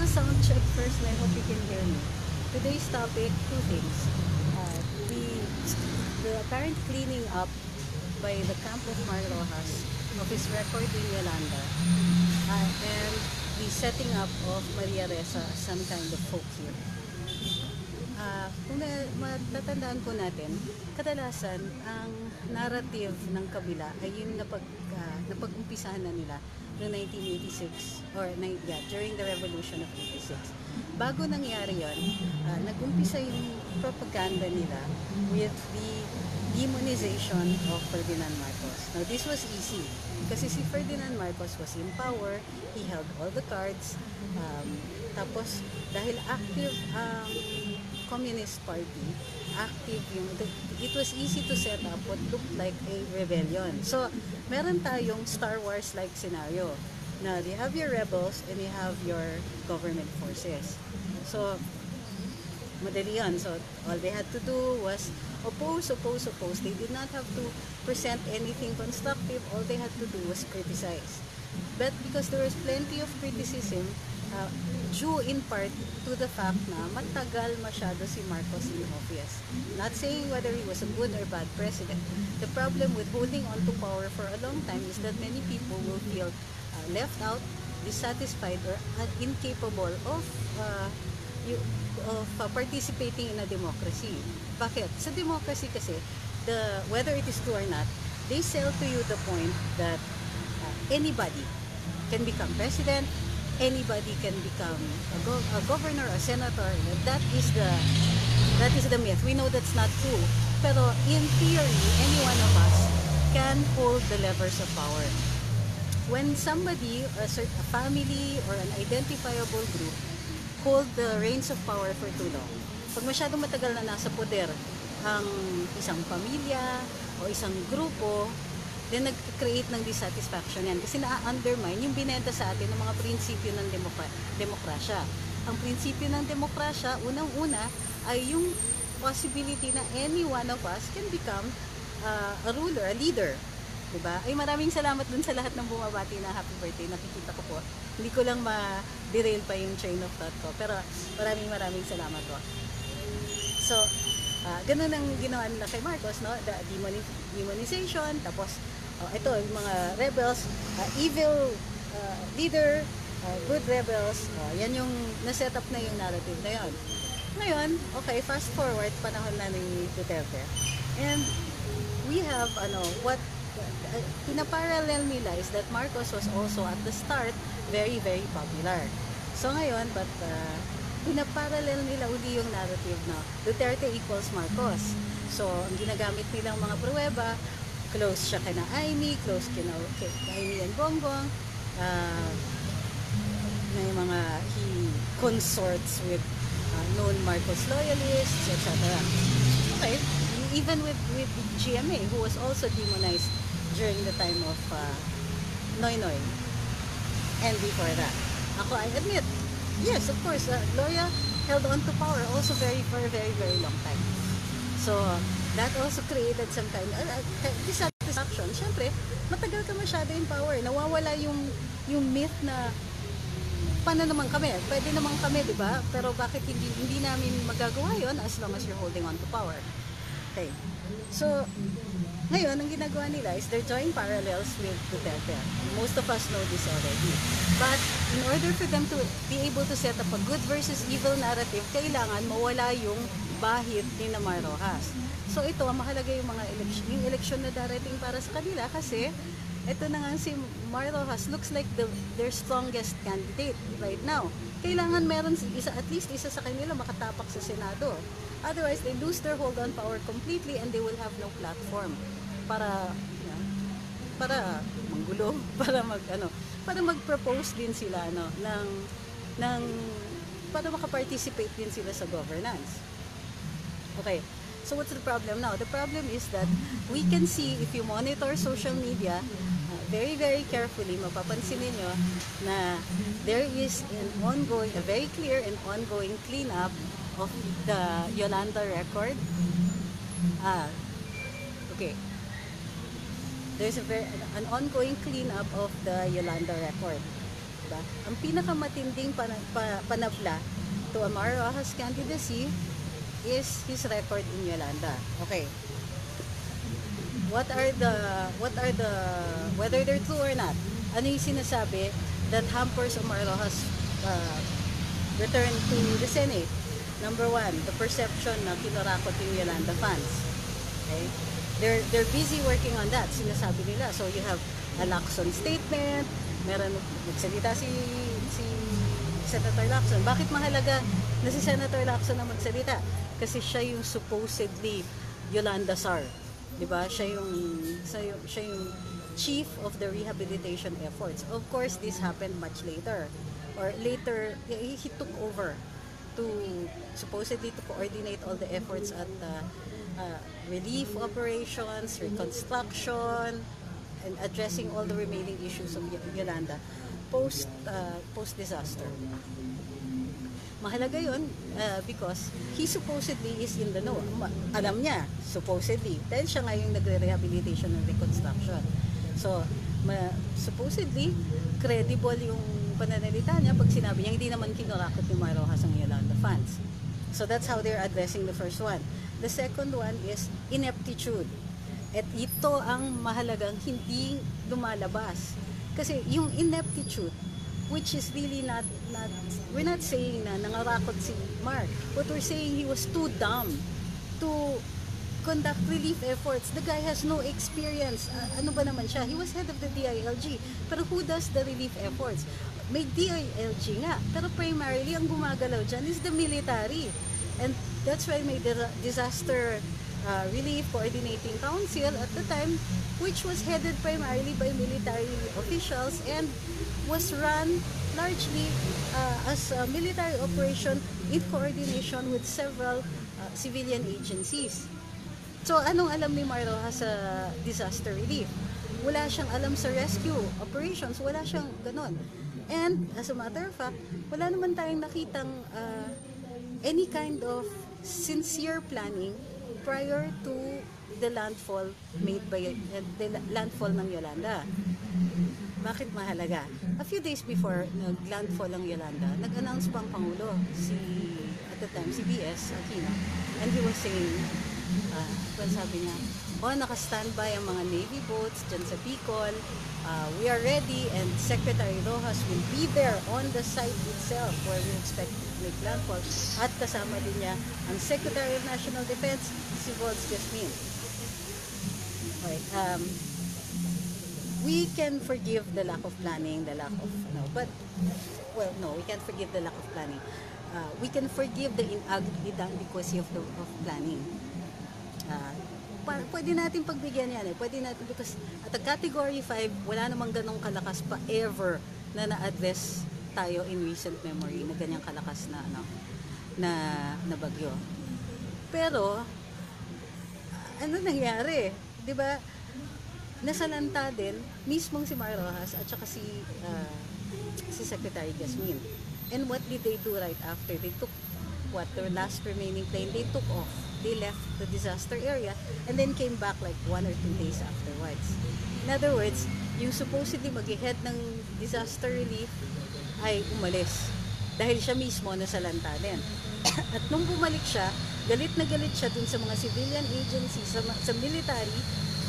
a sound check first, and I hope you can hear me. Today's topic, two things. Uh, the, the apparent cleaning up by the camp of Mar Rojas of his record in Yolanda, and the setting up of Maria Ressa as some kind of folk hero. Kung matatandaan po natin, kadalasan ang narrative ng kabila ay yung napag-umpisahan na nila noong 1986 or during the Revolution of 86. Bago nangyari yon, nag-umpisa yung propaganda nila with the demonization of Ferdinand Marcos. Now, this was easy kasi si Ferdinand Marcos was in power, he held all the cards, tapos dahil active ang Communist Party, active yung, it was easy to set up what looked like a rebellion. So, meron tayong Star Wars-like scenario na you have your rebels and you have your government forces. So, madali yan. So, all they had to do was oppose. They did not have to present anything constructive. All they had to do was criticize. But because there was plenty of criticism, due in part to the fact na matagal masyado si Marcos in office. Not saying whether he was a good or bad president. The problem with holding on to power for a long time is that many people will feel left out, dissatisfied, or incapable of participating in a democracy. Bakit? Sa democracy kasi, whether it is true or not, they sell to you the point that anybody can become president, anybody can become a governor, a senator. That is the myth. We know that's not true. Pero in theory, any one of us can hold the levers of power. When somebody, a family, or an identifiable group hold the reins of power for too long, pag masyadong matagal na nasa poder ang isang pamilya o isang grupo, then nag-create ng dissatisfaction yan kasi na-undermine yung binenta sa atin ng mga prinsipyo ng demokrasya. Ang prinsipyo ng demokrasya, unang-una, ay yung possibility na any one of us can become a ruler, a leader. Diba? Ay, maraming salamat dun sa lahat ng bumabati na happy birthday. Nakikita ko po. Hindi ko lang ma-derail pa yung train of thought ko. Pero maraming salamat po. So, ganun ang ginawa nila kay Marcos, no? The demonization, tapos ito, yung mga rebels, evil leader, good rebels, yan yung naset up na yung narrative na yun. Ngayon, okay, fast forward, panahon na ni Duterte. And we have, what pinaparallel nila is that Marcos was also at the start very popular. So ngayon, but pinaparallel nila uli yung narrative na Duterte equals Marcos. So, ang ginagamit nilang mga pruweba, close siya kina Aimee, close kina Aimee and Bongbong, may mga he consorts with known Marcos loyalists, etc. Okay, even with GMA, who was also demonized during the time of Noynoy and before that. Ako, I admit, yes, of course, Loya held on to power also for a very long time. So, that also created some kind of dissatisfaction. Siyempre, matagal ka masyado in power. Nawawala yung myth na paano naman kami? Pwede naman kami, di ba? Pero bakit hindi namin magagawa yon as long as you're holding on to power? Okay. So, ngayon, ang ginagawa nila is they're drawing parallels with Duterte. Most of us know this already. But in order for them to be able to set up a good versus evil narrative, kailangan mawala yung bahid ni Mar Rojas. So ito, mahalaga yung mga eleksyon na darating para sa kanila kasi ito na nga si Mar Rojas looks like their strongest candidate right now. Kailangan meron at least isa sa kanila makatapak sa Senado. Otherwise, they lose their hold on power completely and they will have no platform para manggulo, para mag-propose din sila para makaparticipate din sila sa governance. Okay. So what's the problem now? The problem is that we can see, if you monitor social media very carefully, mapapansin niyo na there is a very clear and ongoing cleanup of the Yolanda record. Okay. There's an ongoing cleanup of the Yolanda record. ba? Ang pinakamatinding panabla to Amar Rojas' candidacy is his record in Yolanda. Okay. What are the whether they're true or not? Ano yung sinasabi that hampers Amar Rojas' return to the Senate? Number one, the perception na kinurakot yung Yolanda funds. Okay? They're busy working on that, sinasabi nila. So you have a Lacson statement, meron nagsalita si Senator Lacson. Bakit mahalaga na si Senator Lacson na magsalita? Kasi siya yung supposedly Yolanda Sar. 'Di ba? Siya yung chief of the rehabilitation efforts. Of course, this happened much later. Or later, he took over to supposedly to coordinate all the efforts at relief operations, reconstruction, and addressing all the remaining issues of Yolanda post disaster. Mahalaga yun because he supposedly is in the know. Alam niya, supposedly. Dahil siya nga yung nagre-rehabilitation and reconstruction. So, supposedly, credible yung pananalita niya pag sinabi niya, hindi naman kinurakot ni Mar Rojas ang Yolanda funds. So, that's how they're addressing the first one. The second one is ineptitude. At ito ang mahalagang hindi lumalabas. Kasi yung ineptitude, which is really not we're not saying na nangarakot si Mar, but we're saying he was too dumb to conduct relief efforts. The guy has no experience. Ano ba naman siya? He was head of the DILG. Pero who does the relief efforts? May DILG nga. Pero primarily, ang gumagalaw dyan is the military. And that's why may disaster Relief Coordinating Council at the time, which was headed primarily by military officials and was run largely as a military operation in coordination with several civilian agencies. So, anong alam ni Mar Rojas sa disaster relief? Wala siyang alam sa rescue operations, wala siyang ganon. And, as a matter of fact, wala naman tayong nakitang any kind of sincere planning prior to the landfall made by the landfall ng Yolanda. Bakit mahalaga? A few days before nag-landfall ng Yolanda, nag-announce pa ang Pangulo, at the time, si B.S. Aquino, and he was saying, sabi niya, naka-standby ang mga Navy boats dyan sa Bicol, we are ready, and Secretary Rojas will be there on the site itself where we expect to make landfall, at kasama din niya ang Secretary of National Defense, si Volz Jasmin. Okay, we can forgive the lack of planning, we can't forgive the lack of planning. We can forgive the inadequacy of planning. Pwede natin pagbigyan yan pwede natin, because at the category 5 wala namang ganong kalakas pa ever na na-address tayo in recent memory na ganyang kalakas na na bagyo. Pero ano nangyari, 'di ba? Nasalanta din mismong si Mar Rojas at saka si Secretary Jasmin. And what did they do right after? They took their last remaining plane, they took off. They left the disaster area and then came back like 1 or 2 days afterwards. In other words, yung supposedly mag-head ng disaster relief ay umalis dahil siya mismo nasalanta din. At nung bumalik siya, galit na galit siya dun sa mga civilian agencies, sa military,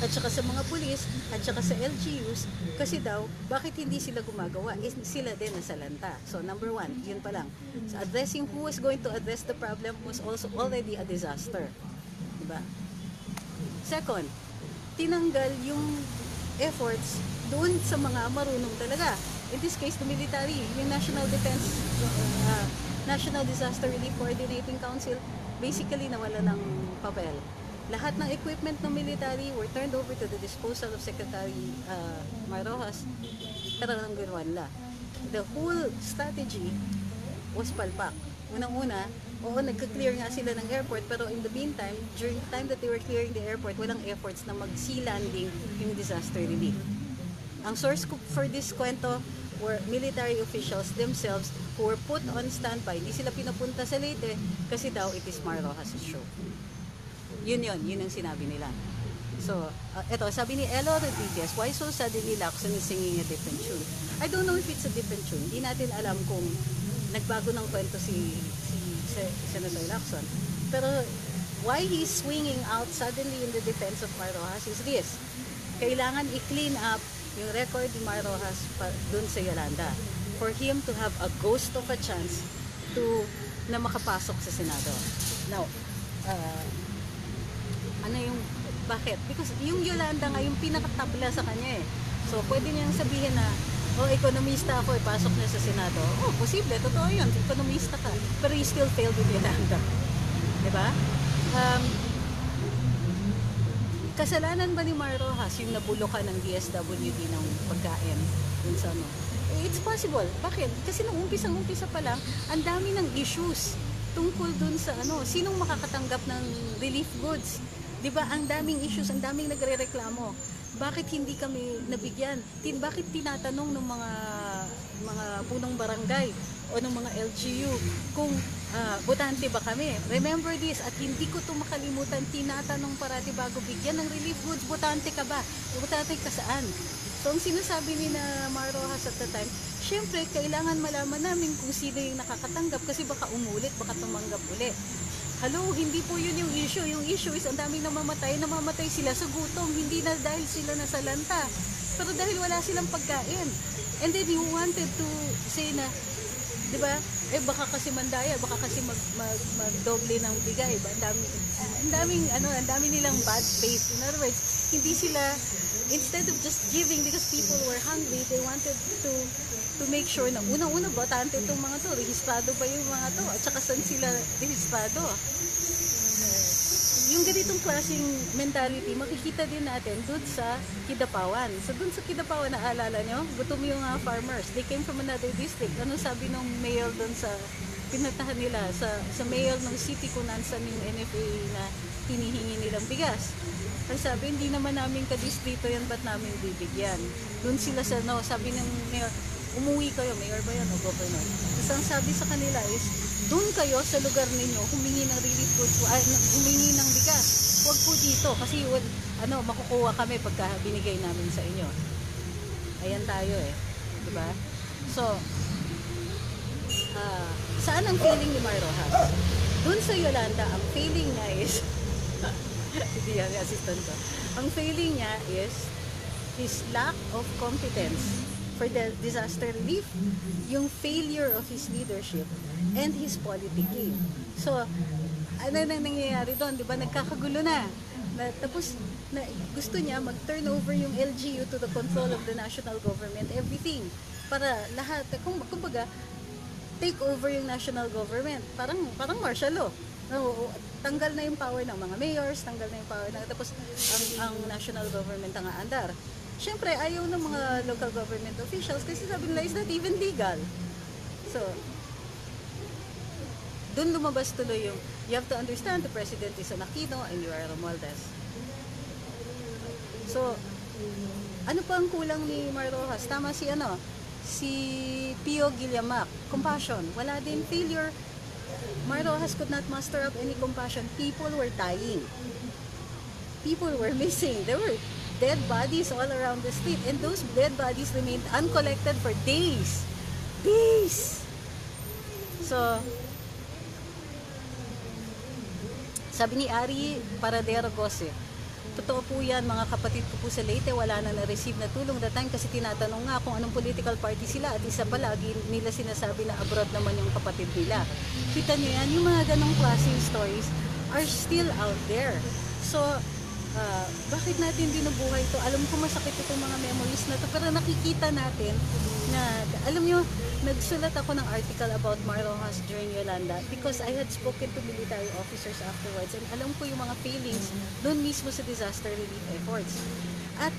at saka sa mga pulis, at saka sa LGUs, kasi daw, bakit hindi sila gumagawa? Sila din nasalanta. So, number 1, yun pa lang. So, addressing who was going to address the problem was also already a disaster. Diba? Second, tinanggal yung efforts doon sa mga marunong talaga. In this case, the military, yung National Defense, National Disaster Relief Coordinating Council, basically nawala ng papel. Lahat ng equipment ng military were turned over to the disposal of Secretary Mar Rojas, pero nang ginawa nila. The whole strategy was palpak. Unang-una, nagka-clear nga sila ng airport, pero in the meantime, during the time that they were clearing the airport, walang efforts na mag-sea landing yung disaster relief. Ang source for this kwento were military officials themselves who were put on standby. Hindi sila pinapunta sa Leyte kasi daw it is Mar Rojas' show. Yun ang sinabi nila. So, eto, sabi ni Elo Rodriguez, why so suddenly Lacson is singing a different tune? I don't know if it's a different tune. Hindi natin alam kung nagbago ng kwento si Senator Lacson. Pero why he's swinging out suddenly in the defense of Mar Rojas is this. Kailangan i-clean up yung record ni Mar Rojas dun sa Yolanda for him to have a ghost of a chance na makapasok sa Senado. Now, bakit? Because yung Yolanda nga yung pinakatabla sa kanya eh. So, pwede niyang sabihin na, ekonomista ako, pasok niya sa Senado. Posible, totoo yun, ekonomista ka. Pero you still failed with Yolanda. Diba? Kasalanan ba ni Mar Rojas yung nabulokan ng DSWD ng pagkain? Dun sa It's possible. Bakit? Kasi nung umpisa pa lang, ang dami ng issues tungkol dun sa sinong makakatanggap ng relief goods. Diba? Ang daming issues, ang daming nagre-reklamo. Bakit hindi kami nabigyan? Bakit tinatanong ng mga punong barangay o ng mga LGU kung botante ba kami? Remember this, at hindi ko ito makalimutan, tinatanong parati bago bigyan ng relief goods, botante ka ba? Botante ka saan? So, ang sinasabi ni na Mar Rojas at the time, syempre, kailangan malaman namin kung sino yung nakakatanggap kasi baka umulit, baka tumanggap ulit. Hello, hindi po yun yung issue. Yung issue is ang daming namamatay sila sa gutom, hindi na dahil sila nasalanta, pero dahil wala silang pagkain. And then you wanted to say na, di ba, baka kasi mandaya, baka kasi magdoble ng bigay, ang daming nilang bad faith. In other words, hindi sila, instead of just giving because people were hungry, they wanted to make sure na unang-una botante itong mga to, rehistrado ba yung mga to, at saka saan sila rehistrado. Yung ganitong klaseng mentality, makikita din natin dun sa Kidapawan. So dun sa Kidapawan, naalala nyo, gutom yung farmers. They came from another district. Ano sabi nung mayor dun sa pinuntahan nila, sa mayor ng city kung nasa yung NFA na hinihingi nilang bigas. Ang sabi, hindi naman namin kadistrito yan, ba't namin bibigyan? Dun sila sabi ng mayor, umuwi kayo, mayor ba yan o governor? Tapos ang sabi sa kanila is, doon kayo sa lugar ninyo, humingi ng relief goods, humingi ng bigas. Huwag po dito, kasi makukuha kami pagka binigay namin sa inyo. Ayan tayo diba? So, saan ang feeling ni Mar Rojas? Doon sa Yolanda, ang feeling niya is, hindi yan, assistant ko. Ang feeling niya is, his lack of competence for the disaster relief, yung failure of his leadership, and his politicking. So, ano nang nangyayari doon? Diba, nagkakagulo na. Tapos, gusto niya mag-turn over yung LGU to the control of the national government, everything. Para lahat, kumbaga, take over yung national government. Parang martial law. Tanggal na yung power ng mga mayors, tanggal na yung power tapos ang national government ang aandar. Siyempre, ayaw ng mga local government officials kasi sabi nila, is not even legal. So, dun lumabas tuloy yung, you have to understand, the president is an Aquino and you are Romualdez. So, ano pa ang kulang ni Mar Rojas? Tama si Pio Guillamac, compassion. Wala din, failure. Mar Rojas could not muster up any compassion. People were dying. People were missing. There were dead bodies all around the street, and those dead bodies remained uncollected for days. So, sabi ni Ari Paradero Gose, totoo po yan, mga kapatid ko po sa Leyte, wala na na-receive na tulong that time kasi tinatanong nga kung anong political party sila, at isa pa lagi nila sinasabi na abroad naman yung kapatid nila. Kita nyo yan, yung mga ganong klaseng stories are still out there. So, bakit natin binubuhay ito? Alam ko masakit itong mga memories na to, pero nakikita natin na, alam nyo, nagsulat ako ng article about Mar Rojas during Yolanda because I had spoken to military officers afterwards, and alam ko yung mga feelings doon mismo sa disaster relief efforts. At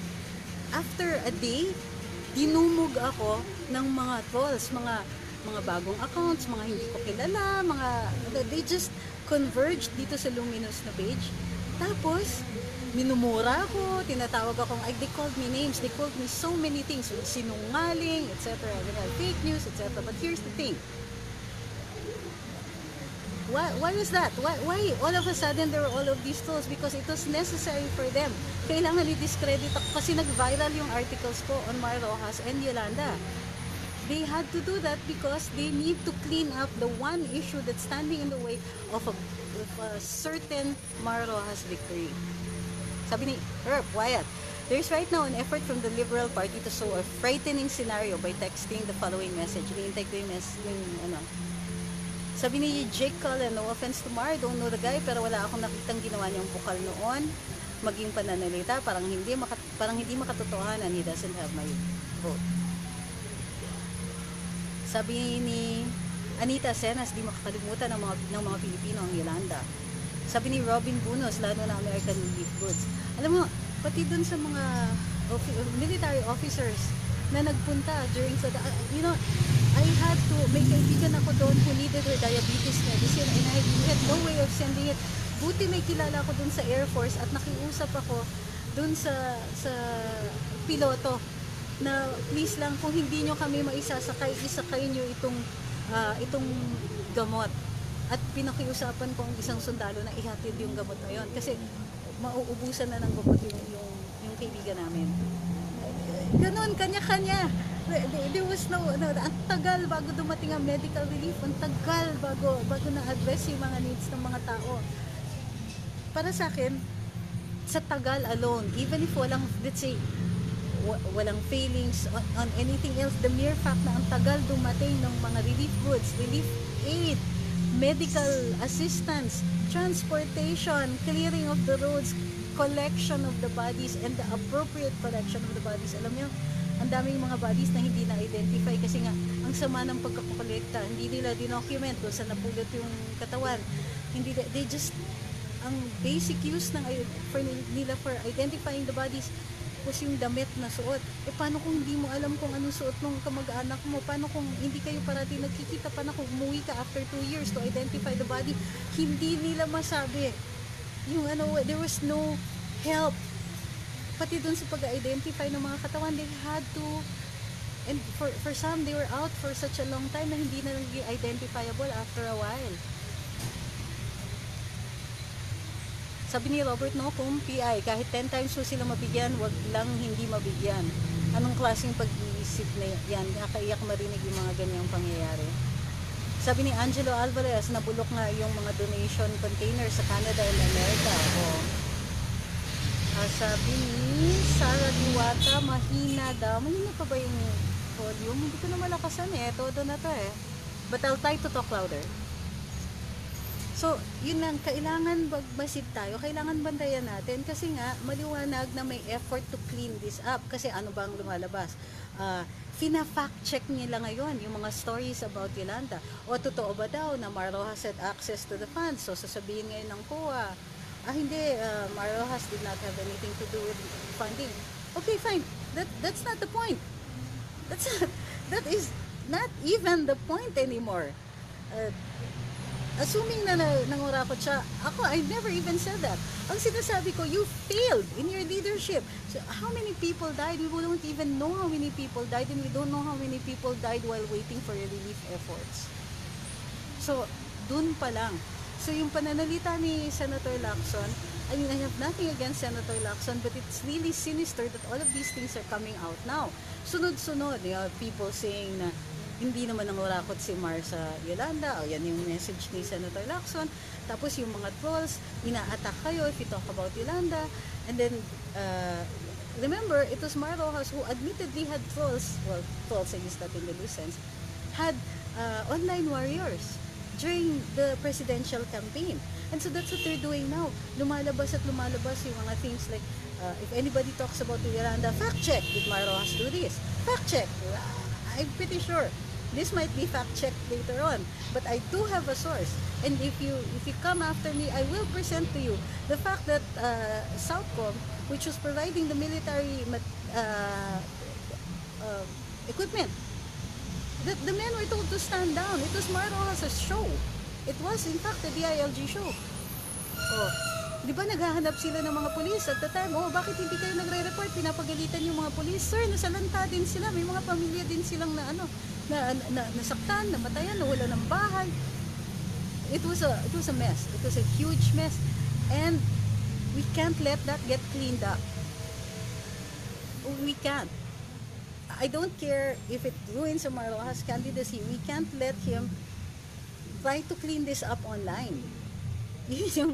after a day, dinumog ako ng mga trolls, mga bagong accounts, mga hindi ko kilala, they just converged dito sa Luminous na page. Tapos, minumura ako, tinatawag akong, they called me names, they called me so many things, sinungaling, etc., fake news, etc. But here's the thing. Why was that? Why all of a sudden there were all of these tools? Because it was necessary for them. Kailangan i-discredit ako kasi nag-viral yung articles ko on Mar Rojas and Yolanda. they had to do that because they need to clean up the one issue that's standing in the way of a certain Mar Rojas victory. Sabi ni Wyatt, there's right now an effort from the Liberal Party to sow a frightening scenario by texting the following message. Iniintay ko yung ano. Sabi ni Jake Cullen, no offense to Mar, don't know the guy, pero wala akong nakitang ginawa niyang bukal noon. Maging pananalita, parang hindi makatotohanan, he doesn't have my vote. Sabi ni Anita Senas, di makakalimutan ng mga Pilipino ang Yolanda. Sabi ni Robin Bunos, lalo na American Relief Goods. Alam mo, pati dun sa mga military officers na nagpunta during sa, I had to, may kaibigan ako doon who needed her diabetes medicine and I had no way of sending it. Buti may kilala ko doon sa Air Force at nakiusap ako doon sa piloto na please lang kung hindi nyo kami maisasakay, isakay nyo itong gamot. At pinakiusapan ko ang isang sundalo na ihatid yung gamot na yon kasi mauubusan na ng gamot yung kaibigan namin. Ganon, kanya-kanya. There was ang tagal bago dumating ang medical relief, ang tagal bago na-address yung mga needs ng mga tao. Para sa akin, sa tagal alone, even if walang, let's say, walang failings on anything else, the mere fact na ang tagal dumating ng mga relief goods, relief aid, medical assistance, transportation, clearing of the roads, collection of the bodies, and the appropriate collection of the bodies. Alam niyo, ang daming mga bodies na hindi na-identify kasi nga, ang sama ng pagkakolekta, hindi nila dinocument kung saan napulot yung katawan. They just, ang basic use nila for identifying the bodies was yung damit na suot. Paano kung hindi mo alam kung anong suot ng kamag-anak mo? Paano kung hindi kayo parati nagkikita? Paano kung umuwi ka after 2 years to identify the body? Hindi nila masabi. There was no help. Pati dun sa pag-identify ng mga katawan, they had to, and for some, they were out for such a long time na hindi na naging identifiable after a while. Sabi ni Robert, no, kung PI, kahit 10 times po sila mabigyan, wag lang hindi mabigyan. Anong klaseng pag-iisip na yan? Nakaiyak marinig yung mga ganyang pangyayari. Sabi ni Angelo Alvarez, nabulok nga yung mga donation containers sa Canada and America. Sabi ni Sarah Diwata, mahina daw. Mahina pa ba yung volume? Hindi ko na malakasan Todo na to But I'll try to talk louder. So, yun lang, kailangan magmasid tayo, kailangan bantayan natin kasi nga, maliwanag na may effort to clean this up. Kasi ano bang lumalabas? Fina-fact check nila ngayon yung mga stories about Yolanda. O totoo ba daw na Mar Rojas had access to the funds? So, sasabihin ngayon ng COA, hindi, Mar Rojas did not have anything to do with funding. Okay, fine. That's not the point. That is not even the point anymore. Assuming na nangurakot siya, I never even said that. Ang sinasabi ko, you failed in your leadership. So, how many people died? We don't even know how many people died, and we don't know how many people died while waiting for relief efforts. So, dun pa lang. So, yung pananalita ni Senator Lacson, I have nothing against Senator Lacson, but it's really sinister that all of these things are coming out now. Sunod-sunod, people saying na, hindi naman nangurakot si Mar sa Yolanda. Yan yung message ni Senator Lacson. Tapos yung mga trolls, ina-attack kayo if you talk about Yolanda. And then, remember, it was Mar Rojas who admittedly had trolls, well, trolls, I use that in the loose sense, had online warriors during the presidential campaign. And so that's what they're doing now. Lumalabas at lumalabas yung mga things like, if anybody talks about Yolanda, fact check, did Mar Rojas do this? Fact check. I'm pretty sure this might be fact-checked later on, but I do have a source, and if you come after me, I will present to you the fact that Southcom, which was providing the military equipment, that the men were told to stand down. It was Mar Rojas' show. It was in fact the DILG show. Di ba naghahanap sila ng mga pulis at the time? Bakit hindi kayo nagre-report? Pinapagalitan yung mga pulis. Sir, nasalanta din sila. May mga pamilya din silang nasaktan, namatayan, nawala ng bahay. It was a mess. It was a huge mess. And we can't let that get cleaned up. We can't. I don't care if it ruins Omar Rojas' candidacy. We can't let him try to clean this up online. Yun yung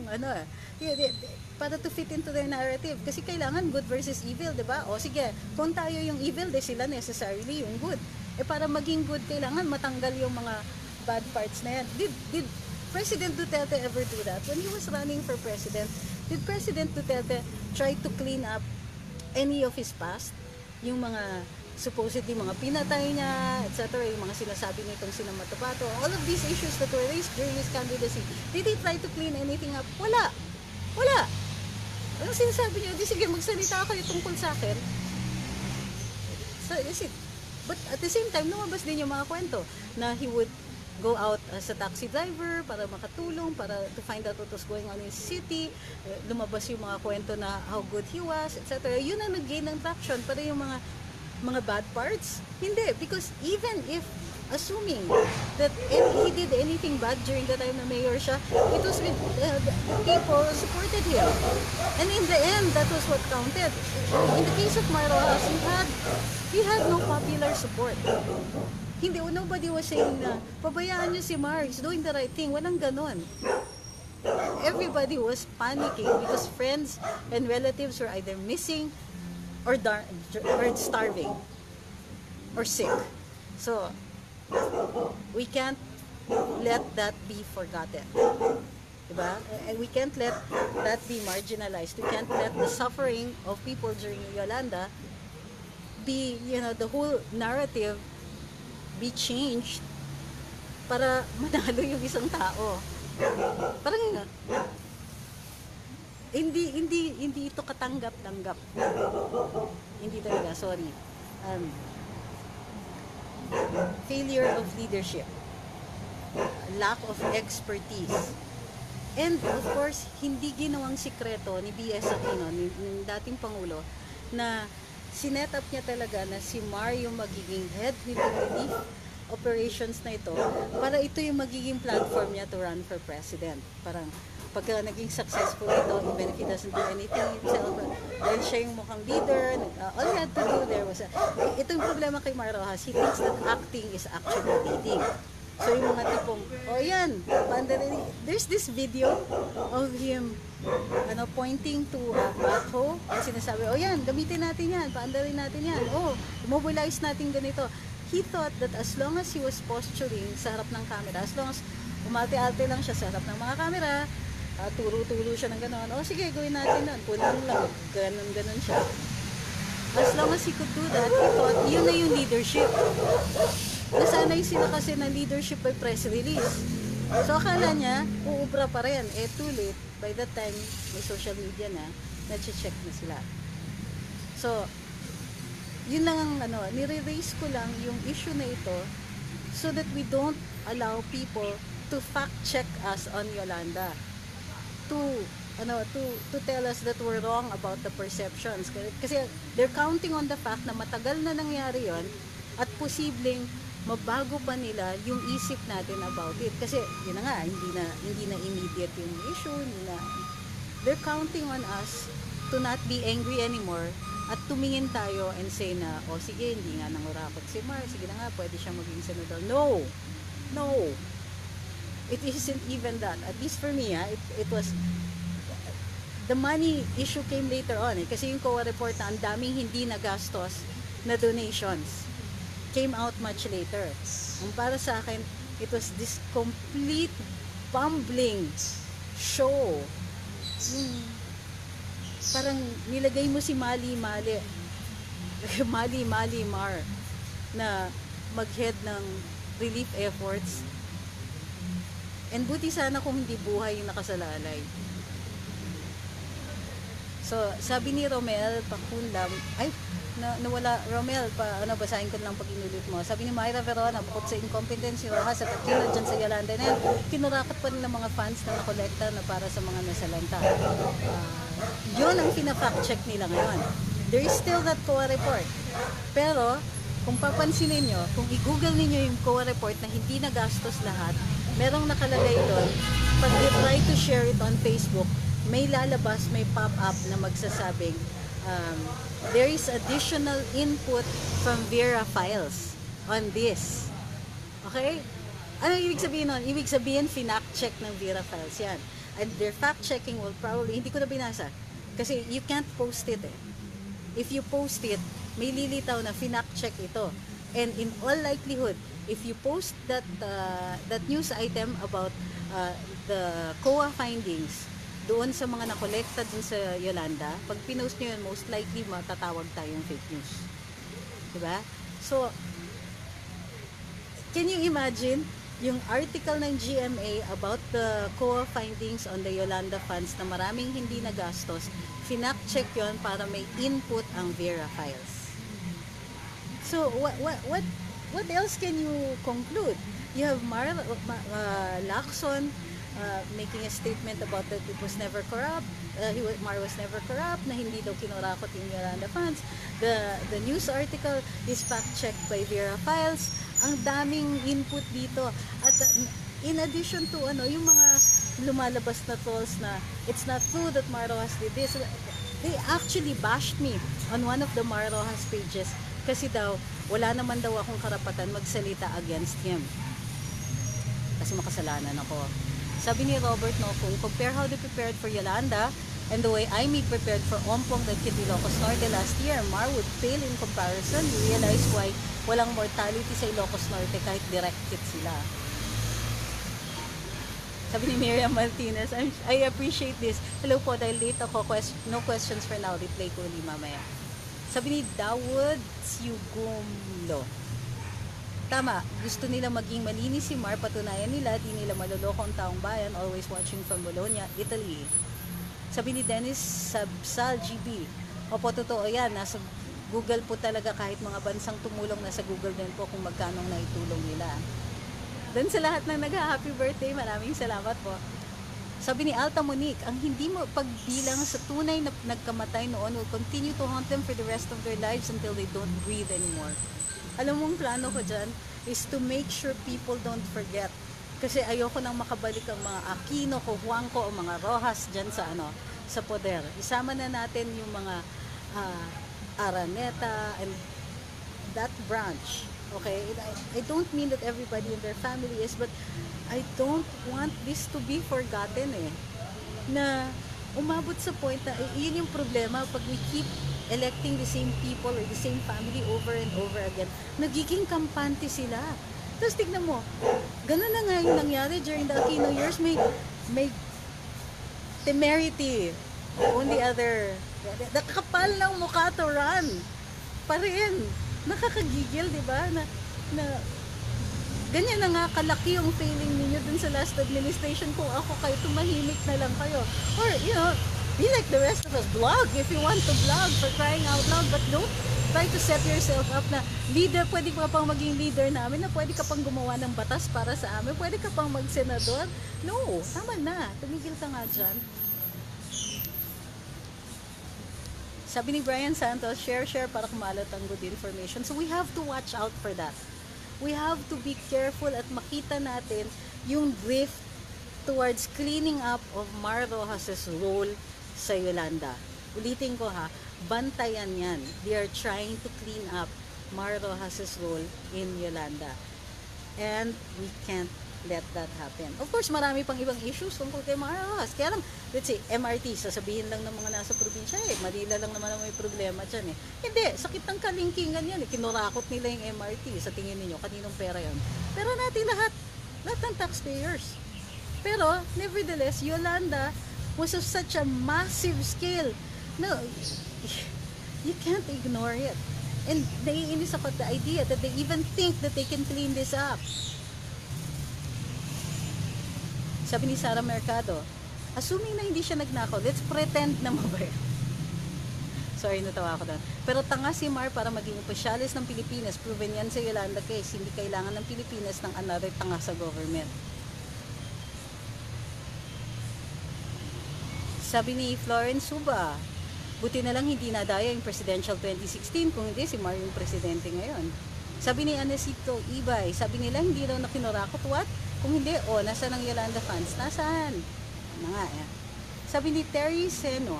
para to fit into their narrative. Kasi kailangan good versus evil, di ba? O sige, kung tayo yung evil, de sila necessarily yung good. Para maging good, kailangan matanggal yung mga bad parts na yan. Did President Duterte ever do that? When he was running for president, did President Duterte try to clean up any of his past? Yung mga supposedly mga pinatay niya, etc., yung mga sinasabi nitong sina Matapato, all of these issues that were raised during his candidacy, did he try to clean anything up? Wala. Anong sinasabi niyo? Di sige, magsalita kayo tungkol sa akin. So, is it? But at the same time, lumabas din yung mga kwento na he would go out as a taxi driver para makatulong, para to find out what was going on in the city. Lumabas yung mga kwento na how good he was, etc. Yun ang nag-gain ng traction para yung mga bad parts. Hindi, because even if assuming that he did anything bad during the time na mayor siya, it was with the people who supported him. And in the end, that was what counted. In the case of Mar Rojas, he had no popular support. Nobody was saying na, pabayaan niyo si Mar, he's doing the right thing. Walang ganon. Everybody was panicking because friends and relatives were either missing or starving or sick. So, we can't let that be forgotten. Diba? And we can't let that be marginalized. We can't let the suffering of people during Yolanda be, the whole narrative be changed para manalo yung isang tao. Parang hindi ito katanggap-tanggap. Hindi talaga, sorry. Failure of leadership, lack of expertise, and of course, hindi ginawang sikreto ni B.S. Aquino, ng dating Pangulo, na sinet up niya talaga na si Mar yung magiging head nito relief operations na ito para ito yung magiging platform niya to run for president. Parang pagka naging successful ito, even if he doesn't do anything himself, dahil siya yung mukhang leader, all he had to do there was, ito yung problema kay Mar Rojas, he thinks that acting is actually leading. So yung mga tipong, there's this video of him pointing to a backhoe, at sinasabi, gamitin natin yan, paandarin natin yan, mobilize natin ganito. He thought that as long as he was posturing sa harap ng camera, as long as umarte-arte lang siya sa harap ng mga camera, turo-turo siya ng gano'n, sige, gawin natin nun, punan lang, ganon siya. As long as he could do that, he thought, yun na yung leadership. Nasanay sila kasi na leadership by press release. So, akala niya, uubra pa rin. Too late. By that time, may social media na, na-check na sila. So, yun lang ang nire-raise ko lang yung issue na ito so that we don't allow people to fact-check us on Yolanda. To tell us that we're wrong about the perceptions. Kasi they're counting on the fact na matagal na nangyari yon at posibleng mabago pa nila yung isip natin about it. Kasi yun na nga, hindi na immediate yung issue, they're counting on us to not be angry anymore at tumingin tayo and say na, sige, hindi nga nangurakot si Mar, sige na nga, pwede siya maging senador. No. It isn't even that. At least for me, it was, the money issue came later on. Kasi yung COA report na ang daming hindi nagastos na donations came out much later. Ang para sa akin, it was this complete bumbling show. Parang nilagay mo si Mali Mar na mag-head ng relief efforts. And buti sana kung hindi buhay yung nakasalalay. So, sabi ni Romel Pakunlam, nawala, Romel, basahin ko lang pag inulit mo. Sabi ni Myra Verona, bukod sa incompetence ni Rojas at Aquino dyan sa Yolanda na yan, kinurakot pa rin ng mga fans na nakolekta na para sa mga nasalanta. Yun ang pina-fact check nila ngayon. There is still that COA report. Pero, kung papansinin nyo, kung i-google ninyo yung COA report na hindi nagastos lahat, merong nakalagay doon, pag you try to share it on Facebook, may lalabas, may pop-up na magsasabing, there is additional input from Vera Files on this. Okay? Ano ibig sabihin nun? Ibig sabihin, finact check ng Vera Files yan. And their fact checking will probably, hindi ko na binasa. Kasi you can't post it eh. If you post it, may lilitaw na finact check ito. And in all likelihood, if you post that news item about the COA findings doon sa mga nakolekta dun sa Yolanda, pag pinost nyo yun, most likely matatawag tayong fake news. Diba? So, can you imagine yung article ng GMA about the COA findings on the Yolanda funds na maraming hindi nagastos, finact check yon para may input ang Vera Files. So what else can you conclude? You have Lacson making a statement about that it was never corrupt. Mar was never corrupt, na hindi daw kinurakot yung Yolanda funds. The news article is fact-checked by Vera Files. Ang daming input dito. At in addition to yung mga lumalabas na trolls na it's not true that Mar Rojas did this, they actually bashed me on one of the Mar Rojas pages kasi daw wala naman daw akong karapatan magsalita against him. Kasi makasalanan ako. Sabi ni Robert Nocung, compare how they prepared for Yolanda and the way Aimee prepared for Ompong that hit Ilocos Norte last year. Mar would fail in comparison. You realize why walang mortality sa Ilocos Norte kahit direct hit sila. Sabi ni Miriam Martinez, I appreciate this. Hello po, dahil late ako. No questions for now. Replay ko ulit mamaya. Sabi ni Dawood Siugumlo, tama, gusto nila maging malinis si Mar, patunayan nila, di nila maloloko ang taong bayan, always watching from Bologna, Italy. Sabi ni Dennis Sabsal GB, opo, totoo yan, nasa Google po talaga, kahit mga bansang tumulong, nasa Google din po kung magkanong naitulong nila. Then sa lahat ng nag-happy birthday, maraming salamat po. Sabi ni Alta Monique, ang hindi mo pagbilang sa tunay na nagkamatay noon will continue to haunt them for the rest of their lives until they don't breathe anymore. Alam mo, ang plano ko dyan is to make sure people don't forget. Kasi ayoko nang makabalik ang mga Aquino, Cojuangco, o mga Rojas dyan sa poder. Isama na natin yung mga Araneta and that branch. Okay? I don't mean that everybody in their family is, but I don't want this to be forgotten na umabot sa point na yun yung problema pag we keep electing the same people or the same family over and over again, nagiging kampante sila. Tapos tignan mo, ganun na nga yung nangyari during the Aquino years. May temerity on the other, nakakapal ng mukha to run pa rin. Nakakagigil, di ba? Na ganyan na nga kalaki yung failing ninyo dun sa last administration. Kung ako kayo, tumahimik na lang kayo. Or, be like the rest of us. Blog if you want to blog, for crying out loud. But don't try to set yourself up na leader, pwede ka pang maging leader namin, na pwede ka pang gumawa ng batas para sa amin, pwede ka pang magsenador. No, tama na. Tumigil ka nga dyan. Sabi ni Brian Santos, share para kumalat ang good information. So we have to watch out for that. We have to be careful at makita natin yung drift towards cleaning up of Mar Rojas' role sa Yolanda. Ulitin ko ha, bantayan yan. They are trying to clean up Mar Rojas' role in Yolanda. And we can't let that happen. Of course, marami pang ibang issues tungkol kay Mar Rojas. Kaya lang, let's say, MRT, sasabihin lang ng mga nasa probinsya, Manila lang naman ang may problema dyan Hindi, sakit ng kalingkingan yan Kinurakot nila yung MRT. Sa tingin niyo, kaninong pera yan? Pero natin lahat ng taxpayers. Pero, nevertheless, Yolanda was of such a massive scale. No, you can't ignore it. And naiinis ako at the idea that they even think that they can clean this up. Sabi ni Sara Mercado, assuming na hindi siya nagnakaw, let's pretend na mabaya. Sorry, natawa ako doon. Pero tanga si Mar para maging opisyalis ng Pilipinas. Proven yan sa Yolanda case. Hindi kailangan ng Pilipinas ng another tanga sa government. Sabi ni Florence Suba, buti na lang hindi nadaya yung presidential 2016, kung hindi si Mar yung presidente ngayon. Sabi ni Anesito Ibay, sabi nila hindi raw na kinurakot. What? Kung hindi, nasaan ang Yolanda funds? Nasaan? Sabi ni Terry Seno,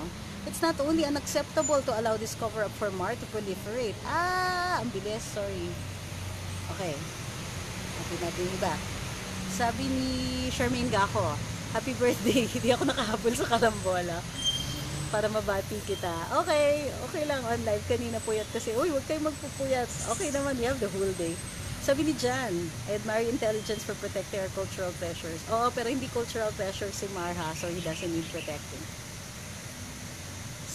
It's not only unacceptable to allow this cover-up for Mar to proliferate. Ang bilis, sorry. Okay. Natin natin yung iba. Sabi ni Charmaine Gaco, happy birthday. Hindi ako nakahabol sa karambola para mabati kita. Okay, okay lang on live. Kanina puyat kasi, uy, huwag kayo magpupuyat. Okay naman, we have the whole day. Sabi ni Jan, I admire intelligence for protecting our cultural treasures. Oo, pero hindi cultural treasures si Marha, so he doesn't need protecting.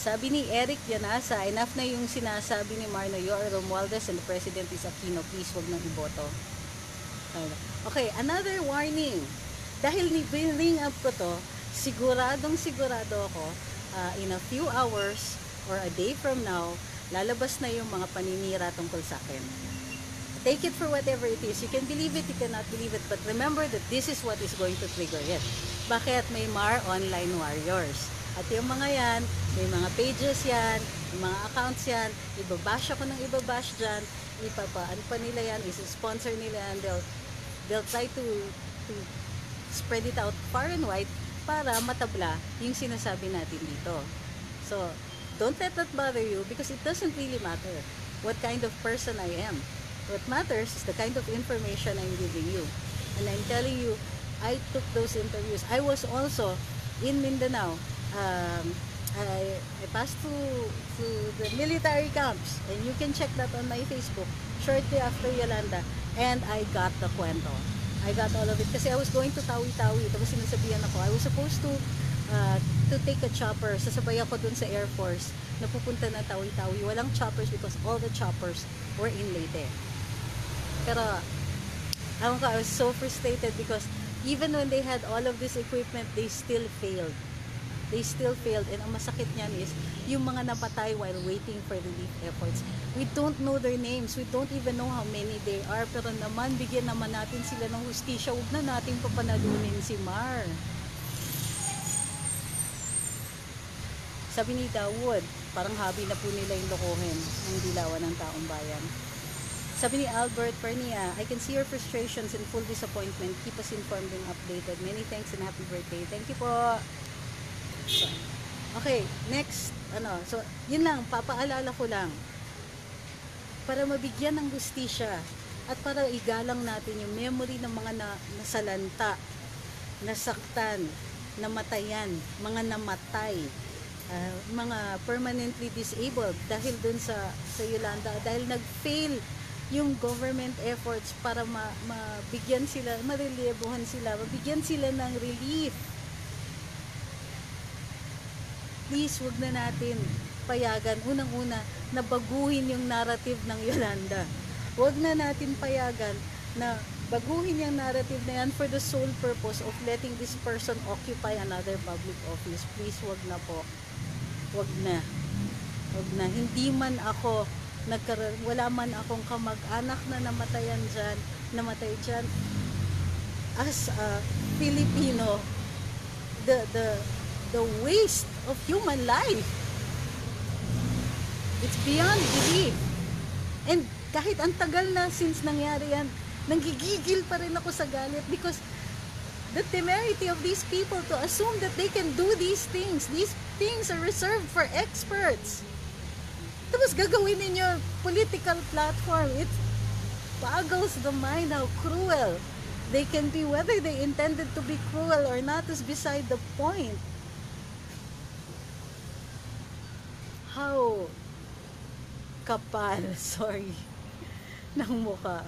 Sabi ni Eric Yanasa, enough na yung sinasabi ni Mar na you are Romualdez and the president is Aquino. Please, wag nang iboto. Okay, another warning. Dahil ni-bring up ko to, sigurado ako, in a few hours or a day from now, lalabas na yung mga paninira tungkol sa akin. Take it for whatever it is. You can believe it, you cannot believe it, but remember that this is what is going to trigger it. Bakit? May Mar Online Warriors. At yung mga yan, may mga pages yan, may mga accounts yan, ibabash ako ng ibabash dyan, ipapaan pa nila yan, isi-sponsor nila yan, they'll try to spread it out far and wide para matabla yung sinasabi natin dito. So, don't let that bother you because it doesn't really matter what kind of person I am. What matters is the kind of information I'm giving you. And I'm telling you, I took those interviews. I was also in Mindanao. I passed through the military camps, and you can check that on my Facebook shortly after Yolanda, and I got the kwento. I got all of it kasi I was going to Tawi-Tawi. Tapos sinasabihan ako, I was supposed to take a chopper. Sasabay ako dun sa Air Force na pupunta na Tawi-Tawi. Walang choppers because all the choppers were in Leyte. Pero I was so frustrated because even when they had all of this equipment, they still failed. They still failed, and ang masakit niyan is yung mga napatay while waiting for relief efforts. We don't know their names, we don't even know how many they are, pero naman bigyan naman natin sila ng hustisya. Huwag na natin papanalunin si Mar. Sabi ni Dawood, parang hobby na po nila yung lokohin ang dilawan ng taong bayan. Sabi ni Albert Pernia, I can see your frustrations and full disappointment. Keep us informed and updated. Many thanks and happy birthday. Thank you po. So, okay, next, so, yun lang, papaalala ko lang, para mabigyan ng hustisya, at para igalang natin yung memory ng mga nasalanta, nasaktan, namatayan, mga namatay, mga permanently disabled, dahil dun sa Yolanda, dahil nag-fail yung government efforts para mabigyan sila, mareliebuhan sila, mabigyan sila ng relief. Please, wag na natin payagan, unang-una, na baguhin yung narrative ng Yolanda. Wag na natin payagan na baguhin yung narrative na yan for the sole purpose of letting this person occupy another public office. Please, wag na po. Wag na. Wag na. Hindi man ako, wala man akong kamag-anak na namatay dyan. As a Filipino, the waste of human life, it's beyond belief. And kahit ang tagal na since nangyari yan, nanggigigil pa rin ako sa galit because the temerity of these people to assume that they can do these things are reserved for experts. Tapos gagawin ninyo political platform. It boggles the mind how cruel they can be. Whether they intended to be cruel or not is beside the point. How kapal, sorry, ng mukha.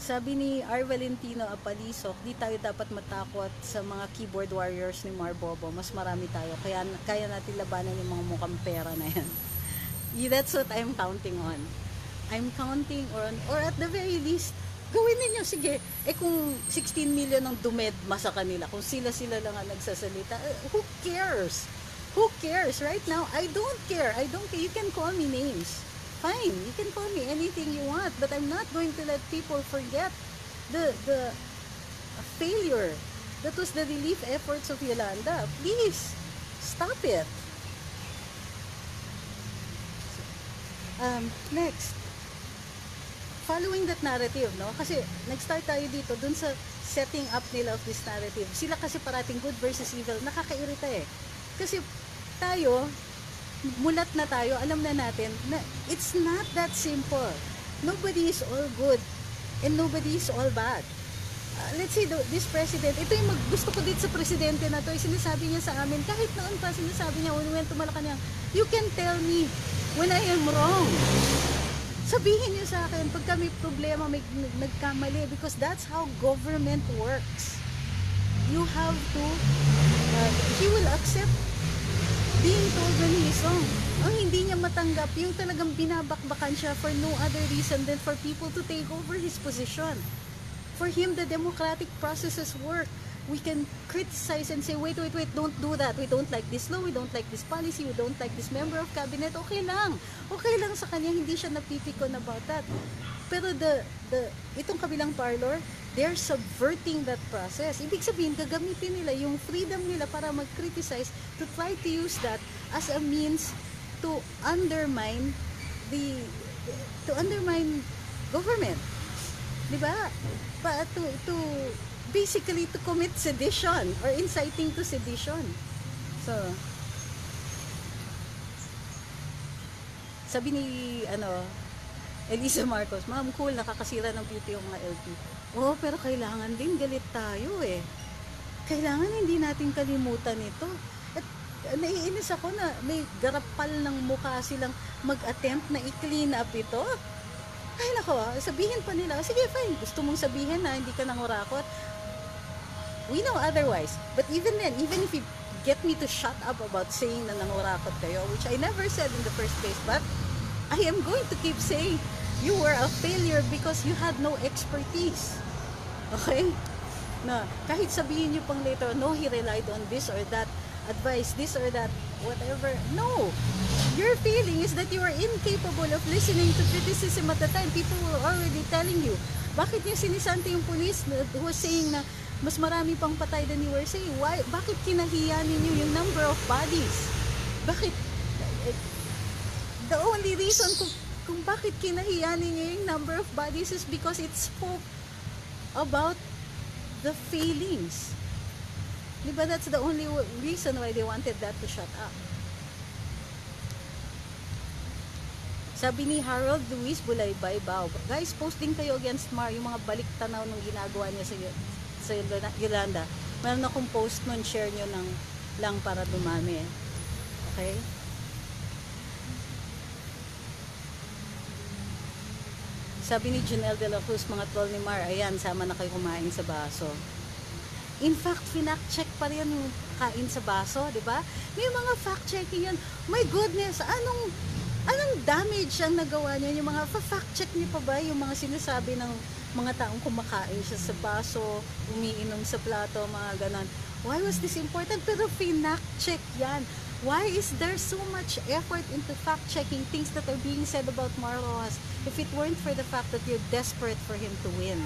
Sabi ni R. Valentino Apalisok, di tayo dapat matakot sa mga keyboard warriors ni Mar Bobo. Mas marami tayo. Kaya natin labanan yung mga mukhang pera na yan. That's what I'm counting on. I'm counting or at the very least, gawin ninyo, sige. Kung 16 million ang dumedma sa kanila, kung sila lang ang nagsasalita, who cares? Who cares? Right now, I don't care. You can call me names. Fine, you can call me anything you want, but I'm not going to let people forget the failure that was the relief efforts of Yolanda. Please, stop it. Next. following that narrative, no? Kasi nag-start tayo dito dun sa setting up nila of this narrative. Sila kasi parating good versus evil, nakakairita eh. Kasi tayo, mulat na tayo, alam na natin na it's not that simple. Nobody is all good and nobody is all bad. Let's say this president, ito yung gusto ko dito sa presidente na to, sinasabi niya sa amin, kahit noon pa sinasabi niya when we went to Malacanang, you can tell me when I am wrong. Sabihin niyo sa akin pagka may problema, may nagkamali, because that's how government works. You have to, he will accept being told when he is wrong. Ang hindi niya matanggap, yung talagang binabakbakan siya for no other reason than for people to take over his position. For him, the democratic processes work. We can criticize and say, wait, don't do that. We don't like this law, we don't like this policy, we don't like this member of cabinet. Okay lang. Okay lang sa kanya, hindi siya napipikon about that. Pero itong kabilang parlor, they're subverting that process. Ibig sabihin, gagamitin nila yung freedom nila para mag-criticize, to try to use that as a means to undermine government. Diba? To basically to commit sedition or inciting to sedition. So, sabi ni Elisa Marcos, ma'am, cool, nakakasira ng beauty yung mga LP. Oh, pero kailangan din galit tayo eh. Kailangan hindi natin kalimutan ito. At naiinis ako na may garapal ng mukha silang mag-attempt na i-clean up ito. Ay nako, sabihin pa nila, sige fine, gusto mong sabihin na hindi ka nangurakot. We know otherwise. But even then, even if you get me to shut up about saying na nangurakot kayo, which I never said in the first place, but I am going to keep saying you were a failure because you had no expertise. Okay? Na kahit sabihin niyo pang later, no, he relied on this or that advice, this or that, whatever. No! Your feeling is that you are incapable of listening to criticism at the time. People were already telling you. Bakit niya sinisante yung police who was saying na mas marami pang patay than you were saying? Why? Bakit kinahiya ninyo yung number of bodies? Bakit? The only reason kung bakit kinahiya ninyo yung number of bodies is because it spoke about the feelings. Diba, that's the only reason why they wanted that to shut up. Sabi ni Harold Luis Bulaybay, guys, posting kayo against Mar, yung mga balik tanaw ng ginagawa niya sa Yolanda. Meron akong post nun, share nyo lang para dumami. Okay? Sabi ni Janelle de la Cruz, mga troll ni Mar, ayan, sama na kayo kumain sa baso. In fact, fact-check pa rin yung kain sa baso, di ba? May mga fact-checking yan. My goodness, anong damage ang nagawa niya? Yung mga fact-check niya pa ba yung mga sinasabi ng mga taong kumakain siya sa baso, umiinom sa plato, mga ganon. Why was this important? Pero fact-check yan. Why is there so much effort into fact-checking things that are being said about Marloas if it weren't for the fact that you're desperate for him to win?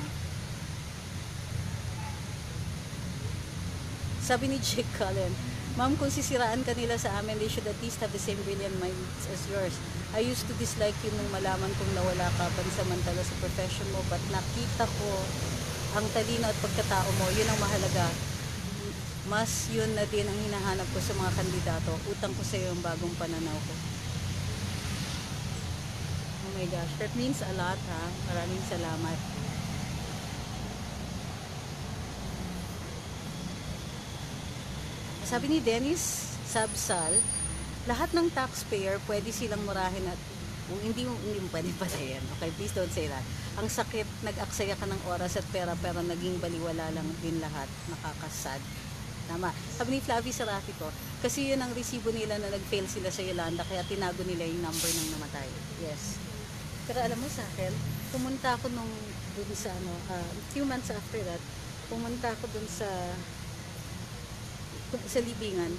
Sabi ni Jake Cullen, ma'am, kung sisiraan ka nila sa amin, they should at least have the same brilliant minds as yours. I used to dislike you nung malaman kong nawala ka pansamantala sa profession mo, but nakita ko ang talino at pagkatao mo, yun ang mahalaga. Mas yun na din ang hinahanap ko sa mga kandidato. Utang ko sa iyo ang bagong pananaw ko. Oh my gosh, that means a lot, ha? Maraming salamat. Sabi ni Dennis Sabsal, lahat ng taxpayer pwede silang murahin at hindi mo pwede patayin. Okay, please don't say that. Ang sakit, nag-aksaya ka ng oras at pera pero naging baliwala lang din lahat. Nakakasad. Tama. Sabi ni Flavie Serafico, kasi yun ang resibo nila na nag-fail sila sa Yolanda kaya tinago nila yung number ng namatay. Yes. Pero alam mo sa akin, pumunta ako dun sa few months after that, pumunta ako dun sa libingan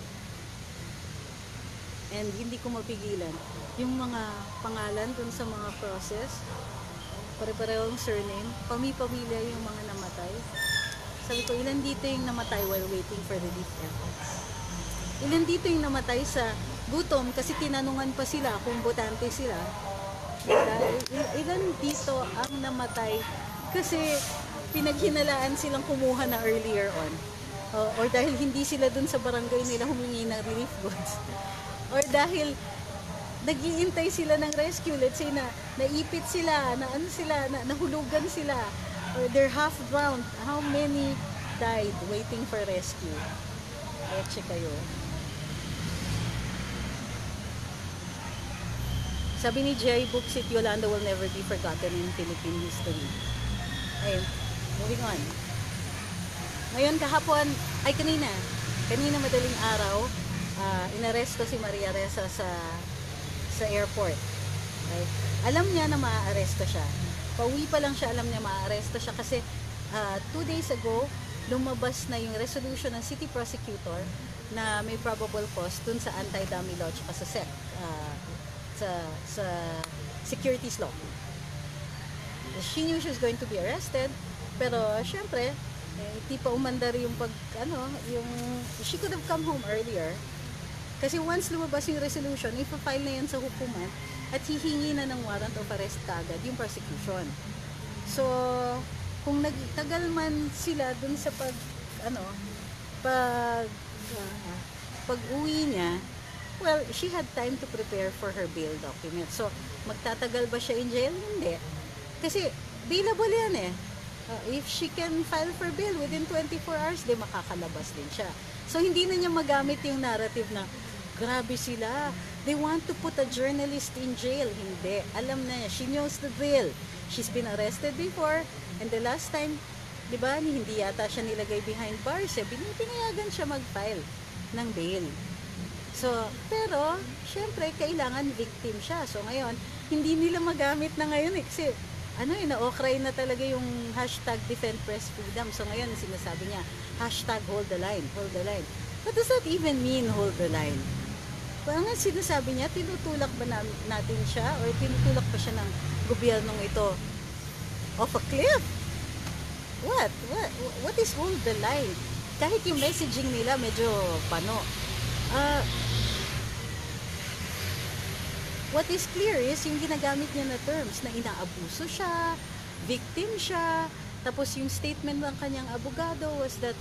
and hindi ko mapigilan yung mga pangalan dun sa mga process, pare-parehong surname, pamilya yung mga namatay. Sabi ko, ilan dito yung namatay while waiting for relief efforts? Ilan dito yung namatay sa gutom kasi tinanungan pa sila kung botante sila? Ilan dito ang namatay kasi pinaghinalaan silang kumuha na earlier on. Or dahil hindi sila dun sa barangay nila humingi ng relief goods. Or dahil nag-iintay sila ng rescue, let's say na naipit sila, nahulugan sila, or they're half drowned. How many died waiting for rescue? Leche kayo. Sabi ni Jerry Booksit, Yolanda will never be forgotten in Philippine history. Ayun, moving on. Ngayon kanina madaling araw, inaresto si Maria Ressa sa airport. Right? Alam niya na maaaresto siya. Pauwi pa lang siya, alam niya maaaresto siya kasi 2 days ago, lumabas na yung resolution ng city prosecutor na may probable cause dun sa anti-dummy law at sa securities law. She knew she was going to be arrested, pero syempre, hindi pa umandar yung she could have come home earlier. Kasi once lumabas yung resolution, ipa-file na yan sa hukuman at hihingi na ng warrant of arrest kagad yung prosecution. So, kung nagtagal man sila dun sa pag-uwi niya, well, she had time to prepare for her bail document. So, magtatagal ba siya in jail? Hindi. Kasi, bailable yan eh. If she can file for bail within 24 hours, di makakalabas din siya. So, hindi na niya magamit yung narrative na, grabe sila, they want to put a journalist in jail. Hindi. Alam na niya. She knows the drill. She's been arrested before, and the last time, di ba, hindi yata siya nilagay behind bars. Pinayagan siya mag-file ng bail. So, pero, syempre, kailangan victim siya. So, ngayon, hindi nila magamit na ngayon eh. Kasi, na-okray na talaga yung hashtag defend press freedom. So, ngayon, sinasabi niya, hashtag hold the line, hold the line. What does that even mean, hold the line? Kung nga sinasabi niya, tinutulak ba natin siya or tinutulak pa siya ng gobyernong ito off a cliff? What is hold the line? Kahit yung messaging nila medyo pano. What is clear is yung ginagamit niya na terms na inaabuso siya, victim siya, tapos yung statement ng kanyang abogado was that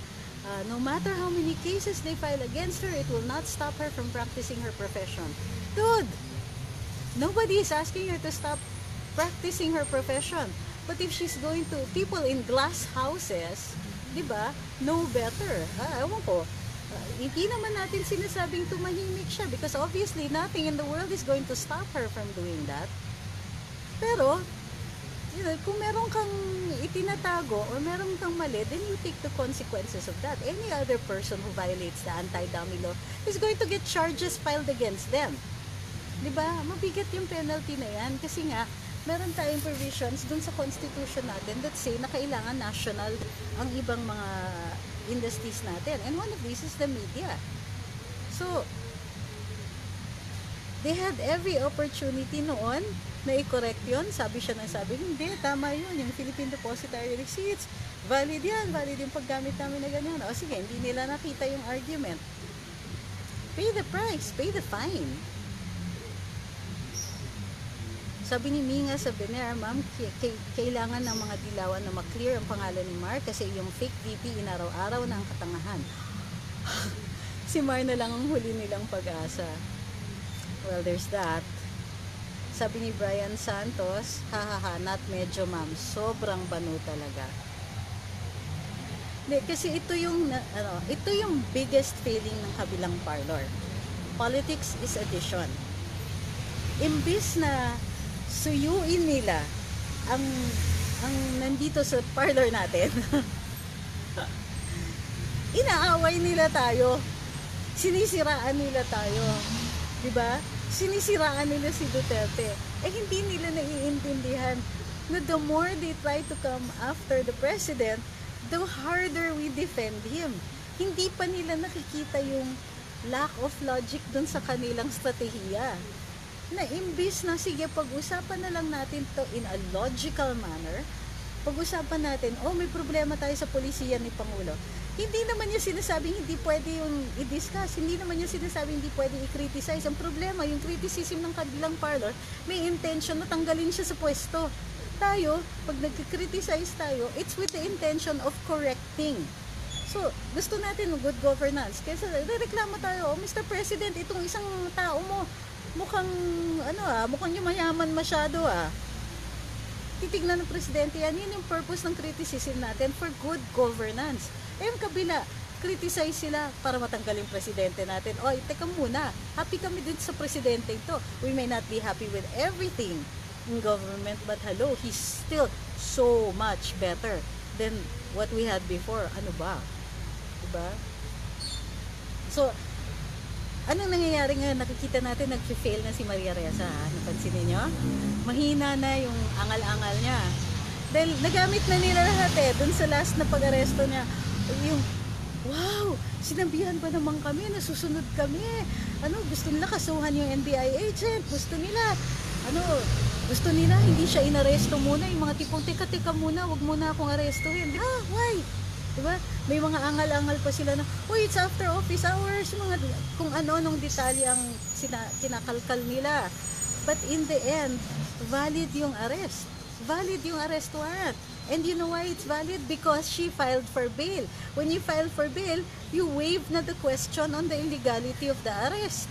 no matter how many cases they file against her, it will not stop her from practicing her profession. Dude, nobody is asking her to stop practicing her profession. But if she's going to, people in glass houses, di ba, know better. Ewan ko. Hindi naman natin sinasabing tumahimik siya because obviously nothing in the world is going to stop her from doing that. Pero, kung meron kang itinatago or meron kang mali, then you take the consequences of that. Any other person who violates the anti-dummy law is going to get charges filed against them. Diba? Mabigat yung penalty na yan kasi nga, meron tayong provisions dun sa constitution natin that say na kailangan national ang ibang mga industries natin. And one of these is the media. So, they had every opportunity noon na i-correct yun. Sabi hindi, tama yun. Yung Philippine Depositary Receipts, valid yan. Valid yung paggamit namin na ganyan. O sige, hindi nila nakita yung argument. Pay the price, pay the fine. Sabi ni Minga sa Bener, ma'am, kailangan ng mga dilawan na maklear ang pangalan ni Mar kasi yung fake VP inaraw-araw na ang katangahan. Si Mar na lang ang huli nilang pag-asa. Well, there's that. Sabi ni Brian Santos, not medyo ma'am, sobrang banu talaga. Kasi ito yung biggest failing ng kabilang parlor. Politics is addition. Imbis na suyuin nila ang nandito sa parlor natin, inaaway nila tayo, sinisiraan nila tayo, diba? Sinisiraan nila si Duterte. Hindi nila naiintindihan na the more they try to come after the president, the harder we defend him. Hindi pa nila nakikita yung lack of logic dun sa kanilang strategiya. Na imbis na sige, pag-usapan na lang natin to in a logical manner, pag-usapan natin, may problema tayo sa polisiya ni Pangulo. Hindi naman niya sinasabing hindi pwede yung i-discuss, hindi naman niya sinasabing hindi pwede i-criticize. Ang problema, yung criticism ng kabilang parlor, may intention na tanggalin siya sa pwesto. Tayo, pag nag-criticize tayo, it's with the intention of correcting. So, gusto natin ng good governance. Kaya reklamo tayo, Mr. President, itong isang tao mo, mukhang yumayaman masyado titignan ng presidente yan. Yun yung purpose ng criticism natin for good governance. Yung kabila, criticize sila para matanggal yung presidente natin. Teka muna, happy kami din sa presidente ito. We may not be happy with everything in government, but hello, he's still so much better than what we had before. Ano ba? Diba? So, anong nangyayari ngayon? Nakikita natin nag-fail na si Maria Ressa. Napansin niyo? Mahina na yung angal-angal niya. Dahil nagamit na nila lahat dun sa last na pag-aresto niya. Yung, wow, sinabihan ba naman kami, nasusunod kami. Gusto nila kasuhan yung NBI agent. Gusto nila hindi siya inaresto muna. Yung mga tipong, teka muna, wag muna akong arestuhin. Why? Diba? May mga angal-angal pa sila na, it's after office hours, kung nung detalye ang kinakalkal nila. But in the end, valid yung arrest. Valid yung arrest warrant. And you know why it's valid? Because she filed for bail. When you file for bail, you waive na the question on the illegality of the arrest.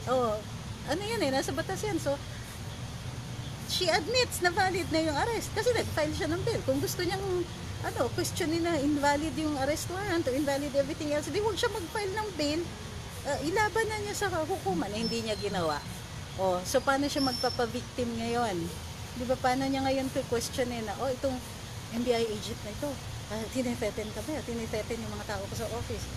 Nasa batas yan. So, she admits na valid na yung arrest kasi nag-file siya ng bail. Kung gusto niyang questionin na invalid yung arrest warrant or invalid everything else, di huwag siya mag-file ng bail. Ilaban na niya sa hukuman na hindi niya ginawa. So paano siya magpapa-victim ngayon? Di ba, paano niya ngayon questionin na, itong NBI agent na ito, tinitheten kami, tinitheten yung mga tao ko sa office.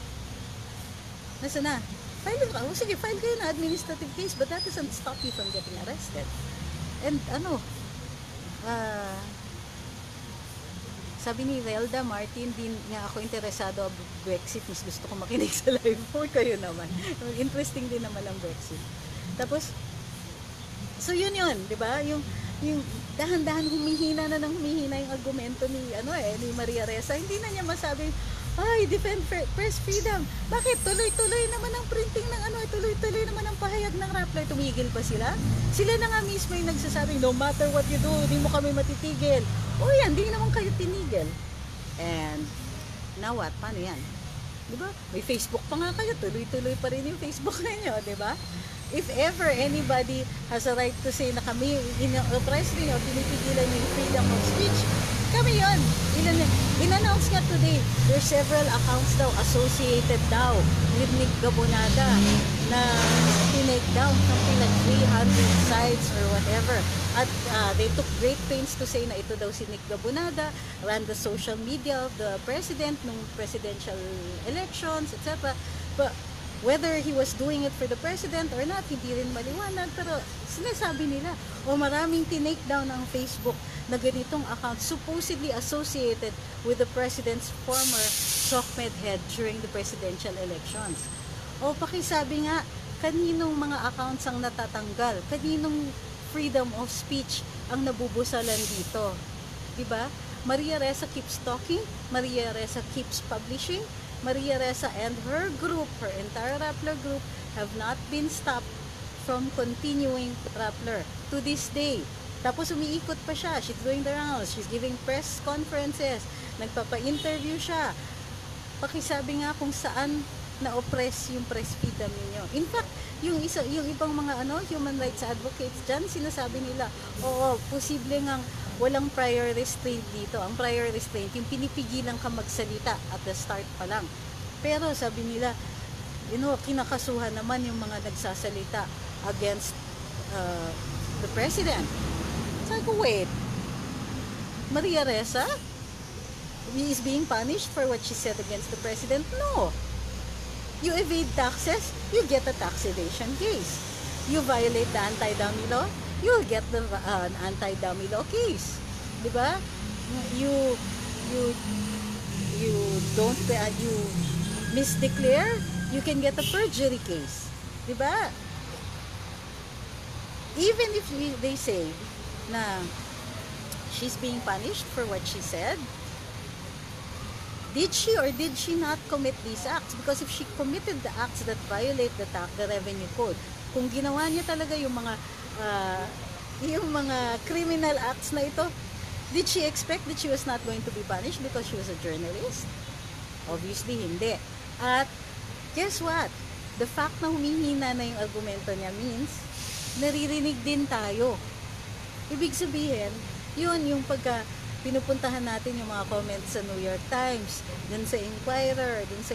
Nasa na? File ka. Sige, file kayo na administrative case, but that doesn't stop you from getting arrested. And sabi ni Relda Martin, din nga ako interesado sa Brexit, mas gusto ko makinig sa live mo, kayo naman. Interesting din naman ang Brexit. Tapos, so yun, di ba? Yung dahan-dahan humihina yung argumento ni Maria Ressa. Hindi na niya masabing, defend press freedom. Bakit? Tuloy-tuloy naman ang printing ng tuloy-tuloy naman ang pahayag ng Rappler. Tumigil pa sila? Sila na nga mismo yung nagsasabing, no matter what you do, hindi mo kami matitigil. Yan, di naman kayo tinigil. And, now what? Paano yan? Diba? May Facebook pa nga kayo, tuloy-tuloy pa rin yung Facebook ninyo, diba? If ever anybody has a right to say na kami in-oppress ninyo, pinipigilan yung freedom of speech, kami yun. In-announce nga today, there are several accounts daw associated daw with Nick Gabonada na tinake down something like 300 sites or whatever. At they took great pains to say na ito daw si Nick Gabonada ran the social media of the president nung presidential elections, etc. But whether he was doing it for the president or not, hindi rin maliwanag. Pero sinasabi nila, maraming tinake down ang Facebook na ganitong account supposedly associated with the president's former SOCMED head during the presidential elections. Pakisabi nga, kaninong mga accounts ang natatanggal? Kaninong freedom of speech ang nabubusalan dito? Diba? Maria Ressa keeps talking, Maria Ressa keeps publishing, Maria Ressa and her group, her entire Rappler group, have not been stopped from continuing Rappler to this day. Tapos umiikot pa siya, she's doing the rounds, she's giving press conferences, nagpapa-interview siya. Pakisabi nga kung saan na-oppress yung press freedom ninyo. In fact, yung ibang mga human rights advocates dyan, sinasabi nila, posible ngang walang prior restraint dito. Ang prior restraint, yung pinipigilan ka magsalita at the start pa lang. Pero sabi nila, kinakasuhan naman yung mga nagsasalita against the president. Sabi ko, wait, Maria Ressa is being punished for what she said against the president? No. You evade taxes, you get a tax evasion case. You violate the anti-dummy law, you'll get the anti-dummy law case. Diba? You don't, you misdeclare, you can get a perjury case. Diba? Even if they say na she's being punished for what she said? Did she or did she not commit these acts? Because if she committed the acts that violate the revenue code, kung ginawa niya talaga yung mga criminal acts na ito, did she expect that she was not going to be punished because she was a journalist? Obviously, hindi. At guess what? The fact na humihina na yung argumento niya means naririnig din tayo. Ibig sabihin, yun yung pagka pinupuntahan natin yung mga comments sa New York Times, dun sa Inquirer, dun sa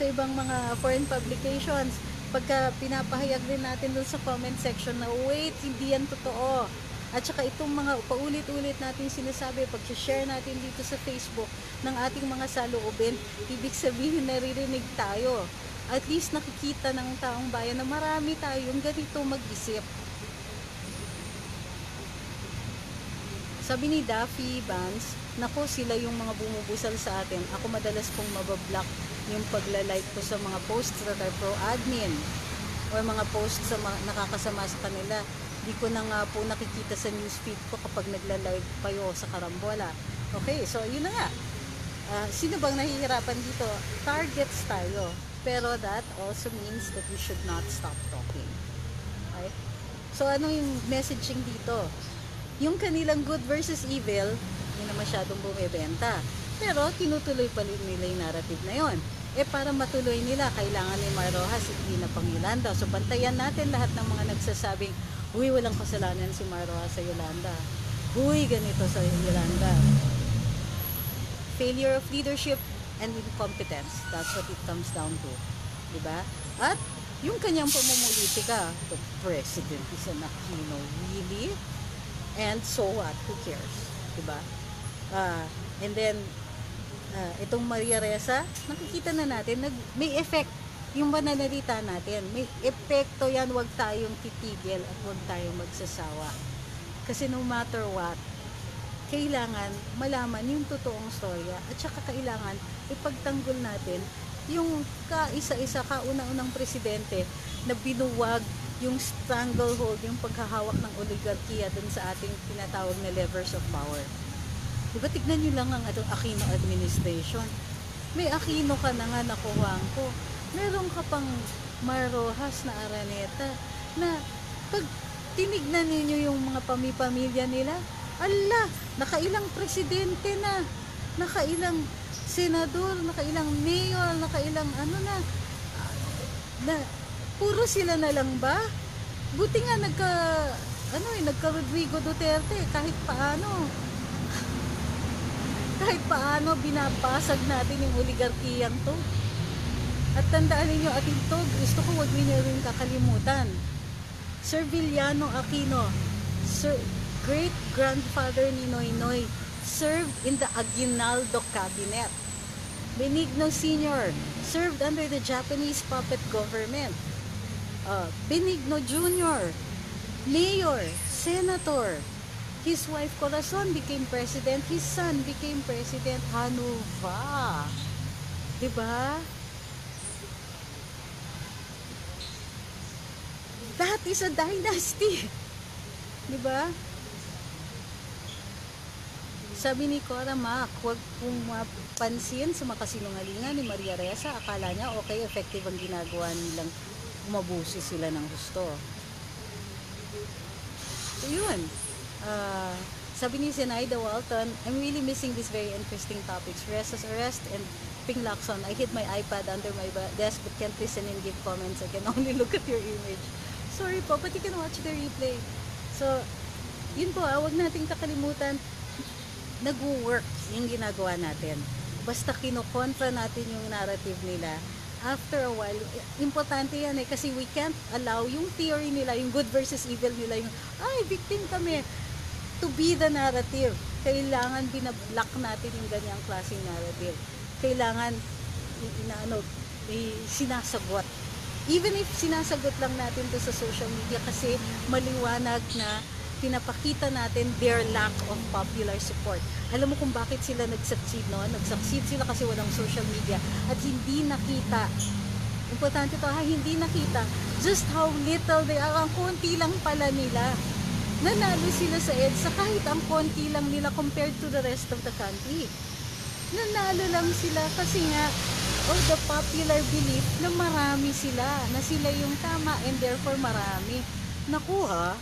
ibang mga foreign publications, pagka pinapahayag din natin dun sa comment section na wait, hindi yan totoo. At saka itong mga paulit-ulit natin sinasabi, pag-share natin dito sa Facebook ng ating mga saloobin, ibig sabihin naririnig tayo. At least nakikita ng taong bayan na marami tayong ganito mag-isip. Sabi ni Daffy Vance, nako sila yung mga bumubusal sa atin. Ako madalas pong mabablock yung pagla-like ko sa mga posts that are pro-admin or mga posts sa nakakasama sa kanila. Di ko na nga po nakikita sa newsfeed ko kapag nagla-like kayo sa karambola. Okay, so yun na nga. Sino bang nahihirapan dito? Targets tayo. Pero that also means that we should not stop talking. Okay? So ano yung messaging dito? Yung kanilang good versus evil, hindi na masyadong bumibenta. Pero tinutuloy pa rin nila yung narrative na yon. Para matuloy nila, kailangan ni Mar Rojas hindi na pang-Yolanda. So bantayan natin lahat ng mga nagsasabing, huy, walang kasalanan si Mar Rojas sa Yolanda. Huy, ganito sa Yolanda. Failure of leadership and incompetence. That's what it comes down to. Diba? At yung kanyang pamumulitika, the president is an Aquino, really? And so what? Who cares? Diba? And then, itong Maria Ressa, nakikita na natin, may effect yung pananalita natin. May epekto yan, huwag tayong titigil at huwag tayong magsasawa. Kasi no matter what, kailangan malaman yung totoong storya at saka kailangan ipagtanggol natin yung kaisa-isa, kauna-unang presidente na binuwag yung stranglehold, yung paghahawak ng oligarkiya dun sa ating tinatawag na levers of power. Diba, tignan nyo lang ang Aquino administration. May Aquino ka na nga nakuhaan ko. Meron ka pang Mar Rojas na Araneta na pag tinignan ninyo yung mga pamilya nila, ala, nakailang presidente na, nakailang senador, nakailang mayor, nakailang na puro sila na lang ba? Buti nga nagka Rodrigo Duterte kahit paano binabasag natin yung oligarkiyang to. At tandaan niyo at ito, gusto ko wag niyo rin kakalimutan. Sir Villano Aquino, great grandfather ni Noynoy, served in the Aguinaldo cabinet. Benigno Sr. served under the Japanese puppet government. Benigno Jr., mayor, senator. His wife Corazon became president. His son became president. Hanuva. Diba? That is a dynasty. Diba? Sabi ni Cora Mac, huwag pong mapansin sa makasinungalingan ni Maria Ressa. Akala niya okay, effective ang ginagawa nilang umabusi sila ng gusto. So yun. Sabi ni Zenaida Walton, I'm really missing these very interesting topics. Ressa's arrest and Ping Lacson. I hid my iPad under my desk but can't listen and give comments. I can only look at your image. Sorry po, but you can watch the replay. So, yun po, huwag nating kakalimutan, nag-work yung ginagawa natin. Basta kinokontra natin yung narrative nila, after a while, importante yan kasi we can't allow yung theory nila, yung good versus evil nila, yung victim kami, to be the narrative. Kailangan binablock natin yung ganyang klaseng narrative. Kailangan sinasagot. Even if sinasagot lang natin to sa social media kasi maliwanag na pinapakita natin their lack of popular support. Alam mo kung bakit sila nag-succeed, no? Nag-succeed sila kasi walang social media at hindi nakita. Importante to, hindi nakita just how little they are. Ang konti lang pala nila. Nanalo sila sa EDSA kahit ang konti lang nila compared to the rest of the country. Nanalo lang sila kasi nga of the popular belief na marami sila, na sila yung tama and therefore marami. Nakuha.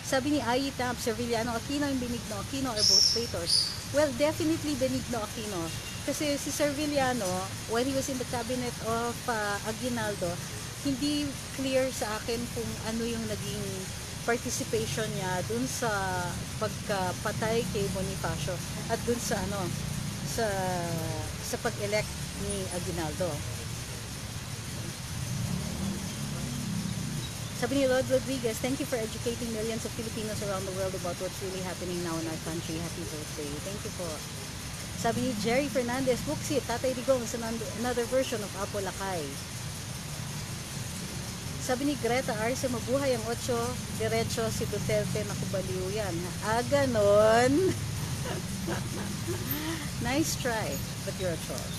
Sabi ni Ayita, Servillano Aquino and Benigno Aquino are both traitors. Well, definitely Benigno Aquino. Kasi si Servillano, when he was in the cabinet of Aguinaldo, hindi clear sa akin kung ano yung naging participation niya dun sa pagkapatay kay Bonifacio at dun sa sa pag-elect ni Aguinaldo. Sabi ni Rod Rodriguez, thank you for educating millions of Filipinos around the world about what's really happening now in our country. Happy birthday. Thank you po. Sabi ni Jerry Fernandez, Buxi, Tatay Digong is another version of Apo Lakay. Sabi ni Greta Arce, mabuhay ang 8, diretso si Duterte, nakubaliw yan. Ganon. Nice try, but you're a troll.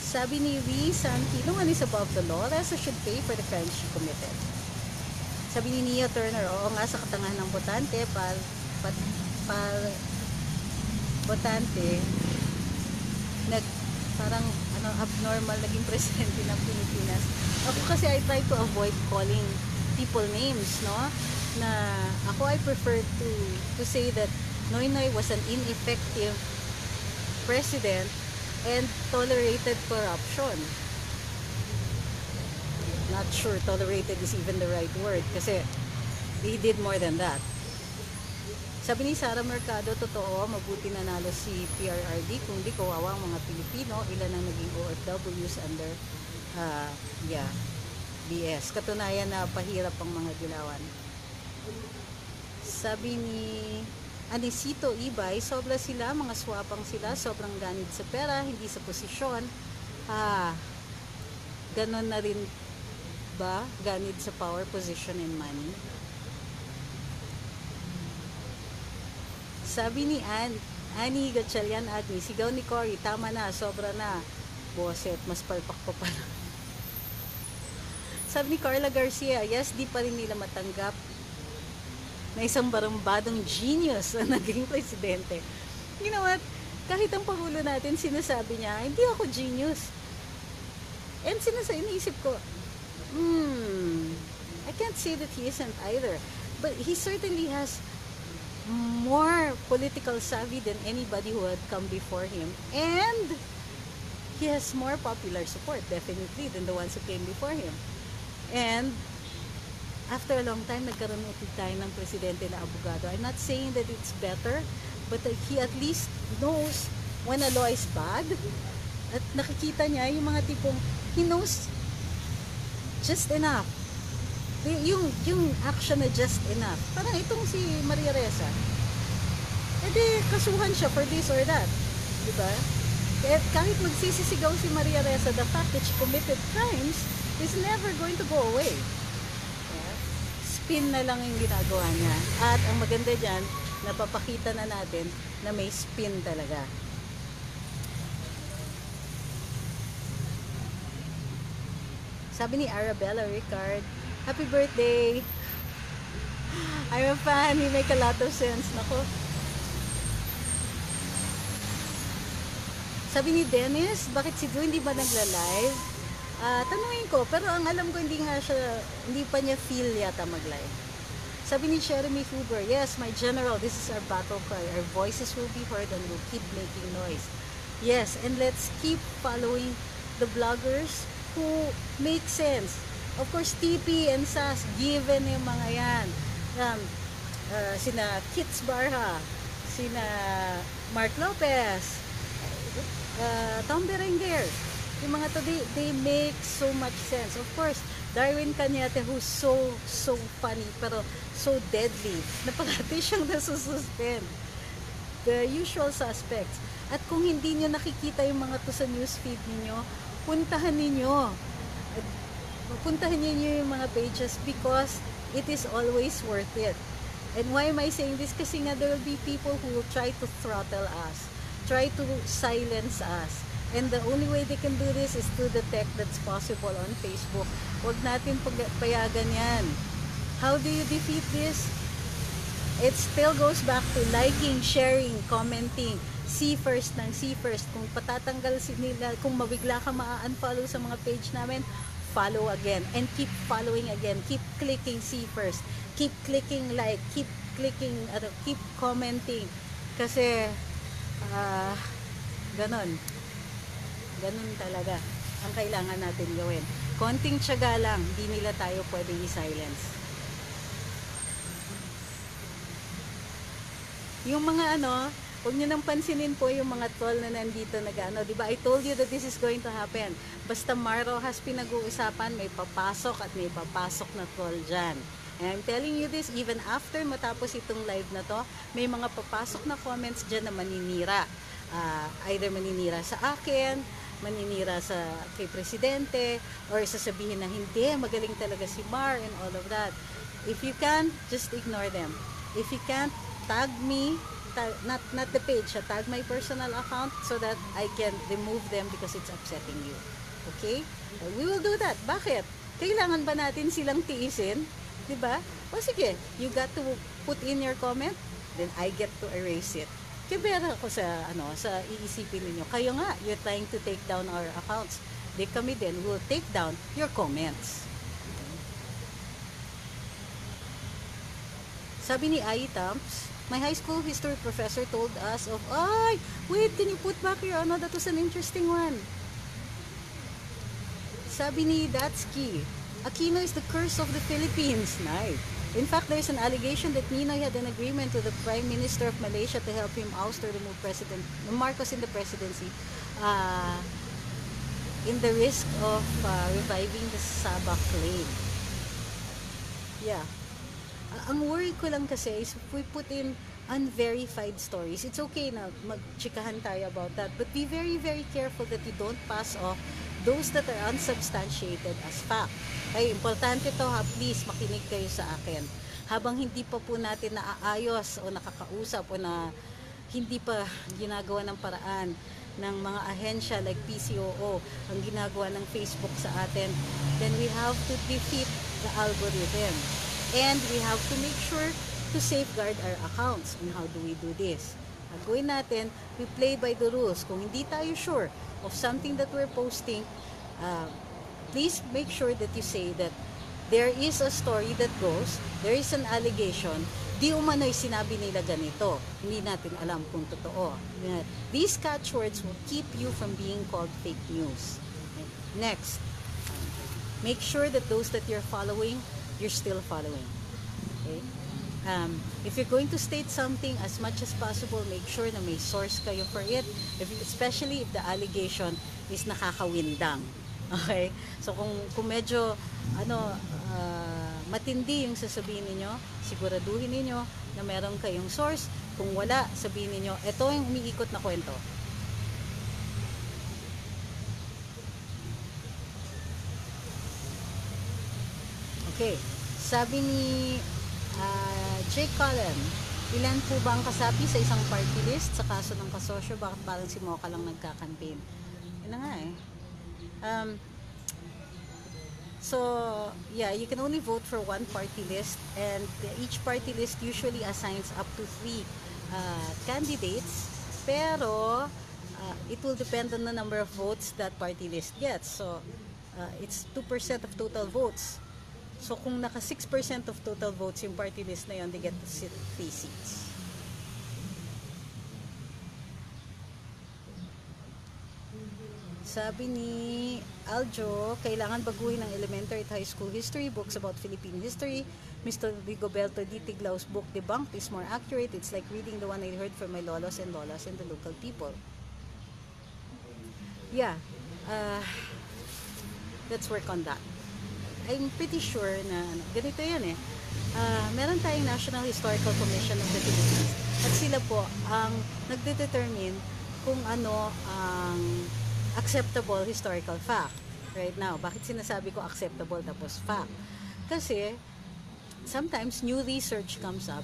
Sabi ni Lee Santi, no one is above the law, Reza should pay for the crimes she committed. Sabi ni Nia Turner, oo nga sa katangahan ng botante, botante, parang abnormal naging presidente ng Pilipinas. Ako kasi I try to avoid calling people names, no? Na ako I prefer to say that Noynoy was an ineffective president and tolerated corruption. Not sure tolerated is even the right word kasi he did more than that. Sabi ni Sara Mercado, totoo, mabuti nanalo si PRRD, kung di kawawa ang mga Pilipino, ilan ang naging OFWs under BS. Katunayan na pahirap ang mga dilawan. Sabi ni Anisito Ibay, sobra sila, mga swapang sila, sobrang ganid sa pera, hindi sa posisyon. Ganon na rin ba? Ganid sa power, position, and money. Sabi ni Annie Gatchalian Agni, sigaw ni Cory, tama na, sobra na. Boset, mas palpak pa pala. Sabi ni Carla Garcia, yes, di pa rin nila matanggap na isang barambadong genius ang naging presidente. You know what? Kahit ang Pangulo natin, sinasabi niya, hindi ako genius. And iniisip ko, I can't say that he isn't either. But he certainly has more political savvy than anybody who had come before him. And he has more popular support, definitely, than the ones who came before him. And after a long time, nagkaroon ulit tayo ng presidente na abogado. I'm not saying that it's better, but he at least knows when a law is bad. At nakikita niya yung mga tipong, he knows just enough. Yung action na just enough. Parang itong si Maria Ressa. Edi, kasuhan siya for this or that. Diba? Kahit magsisisigaw si Maria Ressa, the fact that she committed crimes is never going to go away. Spin na lang yung ginagawa niya. At ang maganda dyan, napapakita na natin na may spin talaga. Sabi ni Arabella Ricard, happy birthday! I'm a fan, you make a lot of sense. Nako. Sabi ni Dennis, bakit si Drew hindi ba nagla-live? Tanungin ko, pero ang alam ko hindi pa niya feel yata mag-live. Sabi ni Jeremy Huber, yes, my general, this is our battle cry. Our voices will be heard and we'll keep making noise. Yes, and let's keep following the bloggers who make sense. Of course, TP and SAS, given yung mga yan. Sina Kits Barha, sina Mark Lopez, Tom Berenguer. Yung mga to, they make so much sense. Of course, Darwin Cañete, who's so funny, pero so deadly, na parati siyang nasususpend. The usual suspects. At kung hindi nyo nakikita yung mga to sa newsfeed ninyo, puntahan ninyo yung mga pages because it is always worth it. And why am I saying this? Kasi nga there will be people who will try to throttle us, try to silence us, And the only way they can do this is through the tech that's possible on Facebook. Huwag natin payagan yan. How do you defeat this? It still goes back to liking, sharing, commenting. See first ng see first. Kung patatanggal nila, kung mabigla ka ma-unfollow sa mga page namin, follow again. And keep following again. Keep clicking see first. Keep clicking like. Keep clicking, keep commenting. Kasi, ganon. Ganon talaga ang kailangan natin gawin. Konting tiyaga lang, hindi nila tayo pwedeng i-silence. Yung mga huwag nyo nang pansinin po yung mga troll na nandito diba? I told you that this is going to happen. Basta Marrojas pinag-uusapan, may papasok at may papasok na troll dyan. And I'm telling you this, even after matapos itong live na to, may mga papasok na comments dyan na maninira. Either maninira sa akin, maninira kay Presidente, or sasabihin na hindi, magaling talaga si Mar and all of that. If you can, just ignore them. If you can't, tag me, not the page, tag my personal account so that I can remove them because it's upsetting you. Okay? We will do that. Bakit? Kailangan ba natin silang tiisin? Diba? O sige, you got to put in your comment, then I get to erase it. Kaya ako sa iisipin ninyo, kayo nga, you're trying to take down our accounts. Di kami din will take down your comments. Sabi ni Ai Tamps, my high school history professor told us of, wait, can you put back your that was an interesting one. Sabi ni Datsky, Aquino is the curse of the Philippines. Nice. In fact, there's an allegation that Ninoy had an agreement with the Prime Minister of Malaysia to help him oust or remove President Marcos in the presidency in the risk of reviving the Sabah flame. Yeah. Ang worry ko lang kasi is if we put in unverified stories, it's okay na magchikahan tayo about that, but be very, very careful that you don't pass off those that are unsubstantiated as fact. Ay, importante to ha, please makinig kayo sa akin. Habang hindi pa po natin naaayos o nakakausap o na hindi pa ginagawa ng paraan ng mga ahensya like PCOO ang ginagawa ng Facebook sa atin, then we have to defeat the algorithm. And we have to make sure to safeguard our accounts. And how do we do this? Gawin natin, we play by the rules. Kung hindi tayo sure of something that we're posting, please make sure that you say that there is a story that goes, there is an allegation, di umano'y sinabi nila ganito. Hindi natin alam kung totoo. These catchwords will keep you from being called fake news. Next, make sure that those that you're following, you're still following. Okay? If you're going to state something, as much as possible, make sure na may source kayo for it, especially if the allegation is nakakawindang. Okay? So kung medyo matindi yung sasabihin niyo, siguraduhin niyo na meron kayong source. Kung wala, sabihin niyo, ito yung umiikot na kwento. Okay. Sabi ni Jake Cullen, ilan po ba ang kasapi sa isang party list sa kaso ng kasosyo? Bakit parang si Mocha lang nagka-campaign? Yun na nga eh. So, yeah, you can only vote for one party list, and each party list usually assigns up to 3 candidates, pero it will depend on the number of votes that party list gets. So, it's 2% of total votes. So, kung naka 6% of total votes yung party list na yun, they get to sit 3 seats. Sabi ni Aljo, kailangan baguhin ang elementary at high school history books about Philippine history. Mr. Rigoberto D. Tiglau's book, Debunked, is more accurate. It's like reading the one I heard from my lolos and the local people. Yeah, let's work on that. I'm pretty sure na ganito yan eh. Meron tayong National Historical Commission of the Philippines at sila po ang nagdedetermine kung ano ang acceptable historical fact right now. Bakit sinasabi ko acceptable tapos fact? Kasi sometimes new research comes up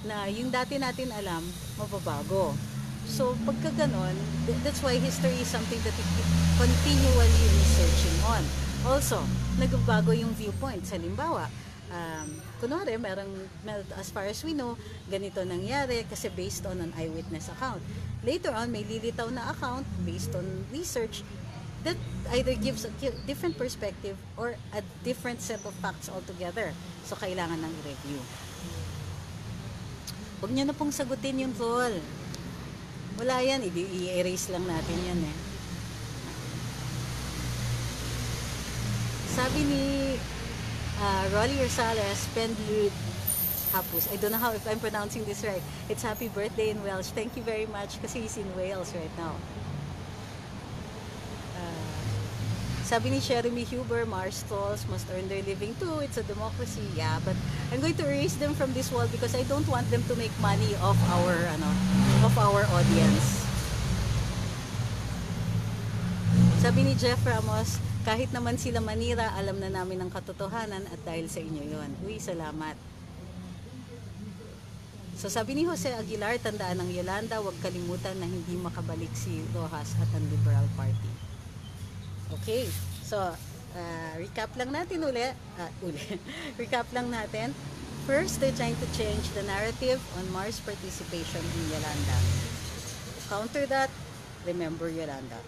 na yung dati natin alam mababago. So pagka ganon, that's why history is something that you keep continually researching on. Also, nagbabago yung viewpoints. Halimbawa, kunwari, as far as we know, ganito nangyari kasi based on an eyewitness account. Later on, may lilitaw na account based on research that either gives a different perspective or a different set of facts altogether. So, kailangan ng review. Huwag niyo na pong sagutin yung tol. Wala yan, i-erase lang natin yan eh. Sabi ni Rolly Rosales, Pendlud Hapus. I don't know if I'm pronouncing this right. It's happy birthday in Welsh. Thank you very much kasi he's in Wales right now. Sabi ni Jeremy Huber, Mars trolls must earn their living too. It's a democracy. Yeah, but I'm going to erase them from this wall because I don't want them to make money off our audience. Sabi ni Jeff Ramos, kahit naman sila manira, alam na namin ang katotohanan at dahil sa inyo yon. Uy, salamat. So sabi ni Jose Aguilar, tandaan ng Yolanda, huwag kalimutan na hindi makabalik si Rojas at ang Liberal Party. Okay, so recap lang natin recap lang natin. First, they're trying to change the narrative on Mars participation in Yolanda. To counter that, remember Yolanda.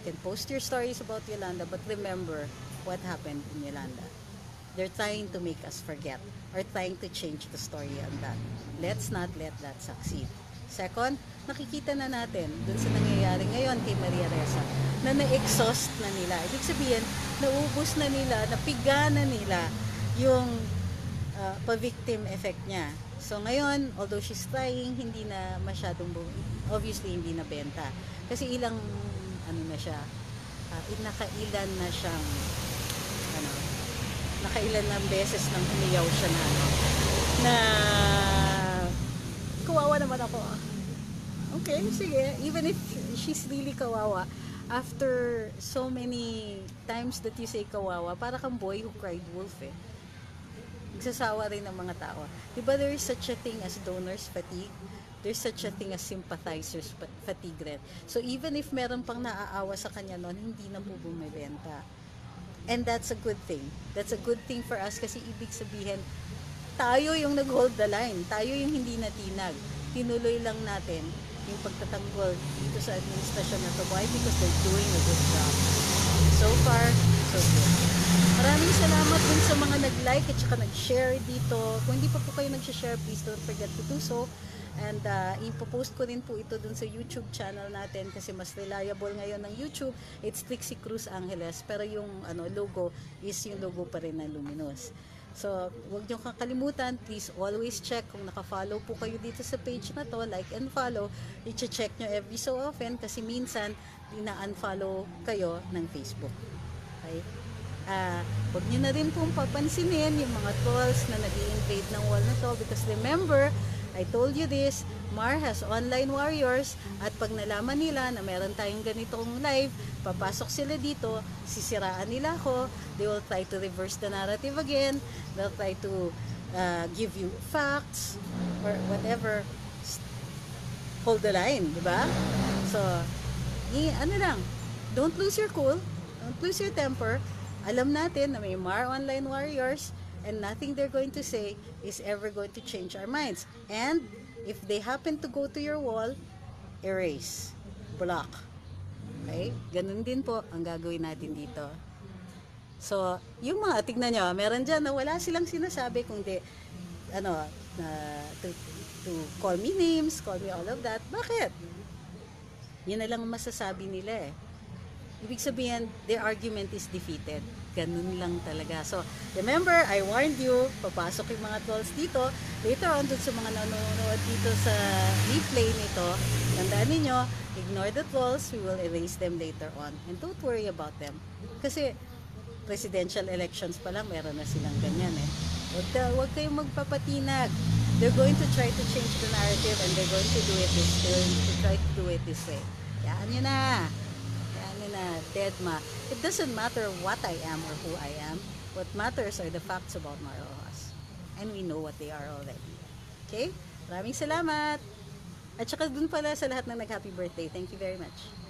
You can post your stories about Yolanda, but remember what happened in Yolanda. They're trying to make us forget or trying to change the story on that. Let's not let that succeed. Second, nakikita na natin dun sa nangyayari ngayon kay Maria Ressa na na-exhaust na nila. Ibig sabihin, naubos na nila, napiga na nila yung pa-victim effect niya. So ngayon, although she's trying, hindi na masyadong, obviously hindi na benta. Kasi ilang, na siya, nakailan na siyang, nakailan ng beses nang umiyaw siya na kawawa naman ako. Okay, sige. Even if she's really kawawa, after so many times that you say kawawa, para kang boy who cried wolf eh. Nagsasawa rin ng mga tao. Diba there is such a thing as donors fatigue? There's such a thing as sympathizers fatigue rin. So even if meron pang naaawa sa kanya noon, hindi na po bumibenta. And that's a good thing. That's a good thing for us kasi ibig sabihin, tayo yung nag-hold the line. Tayo yung hindi natinag. Tinuloy lang natin yung pagtatanggol dito sa administrasyon na to. Why? Because they're doing a good job. So far, so good. Maraming salamat dun sa mga nag-like at saka nag-share dito. Kung hindi pa po kayo nag-share, please don't forget to do so. And ipopost ko rin po ito dun sa YouTube channel natin kasi mas reliable ngayon ng YouTube. It's Trixie Cruz Angeles. Pero yung logo is yung logo pa rin na Luminous. So, huwag niyong kakalimutan, please always check kung naka-follow po kayo dito sa page na to, like and follow. I-check nyo every so often kasi minsan, ina-unfollow kayo ng Facebook. Okay? Huwag nyo na rin pong papansinin yung mga trolls na nag-i-invade ng wall na to because remember, I told you this, Mar has online warriors at pag nalaman nila na meron tayong ganitong live, papasok sila dito, sisiraan nila ako, they will try to reverse the narrative again, they'll try to give you facts or whatever. Hold the line, di ba? So, don't lose your cool, don't lose your temper. Alam natin na may Mar online warriors and nothing they're going to say is ever going to change our minds. And if they happen to go to your wall, erase, block. Okay? Ganun din po ang gagawin natin dito. So, yung mga, tignan nyo, meron dyan na wala silang sinasabi kundi, to call me names, call me all of that. Bakit? Yun na lang masasabi nila eh. Ibig sabihin, their argument is defeated. Ganun lang talaga. So, remember, I warned you, papasok yung mga trolls dito. Later on, dun sa mga nanonood dito sa replay nito, tandaan ninyo, ignore the trolls, we will erase them later on. And don't worry about them. Kasi, presidential elections pa lang, meron na silang ganyan eh. Huwag kayong magpapatinag. They're going to try to change the narrative and they're going to do it this way. Yan nyo na. Deadma. It doesn't matter what I am or who I am. What matters are the facts about Mar Rojas. And we know what they are already. Okay? Maraming salamat! At saka dun pala sa lahat ng nag-happy birthday, thank you very much.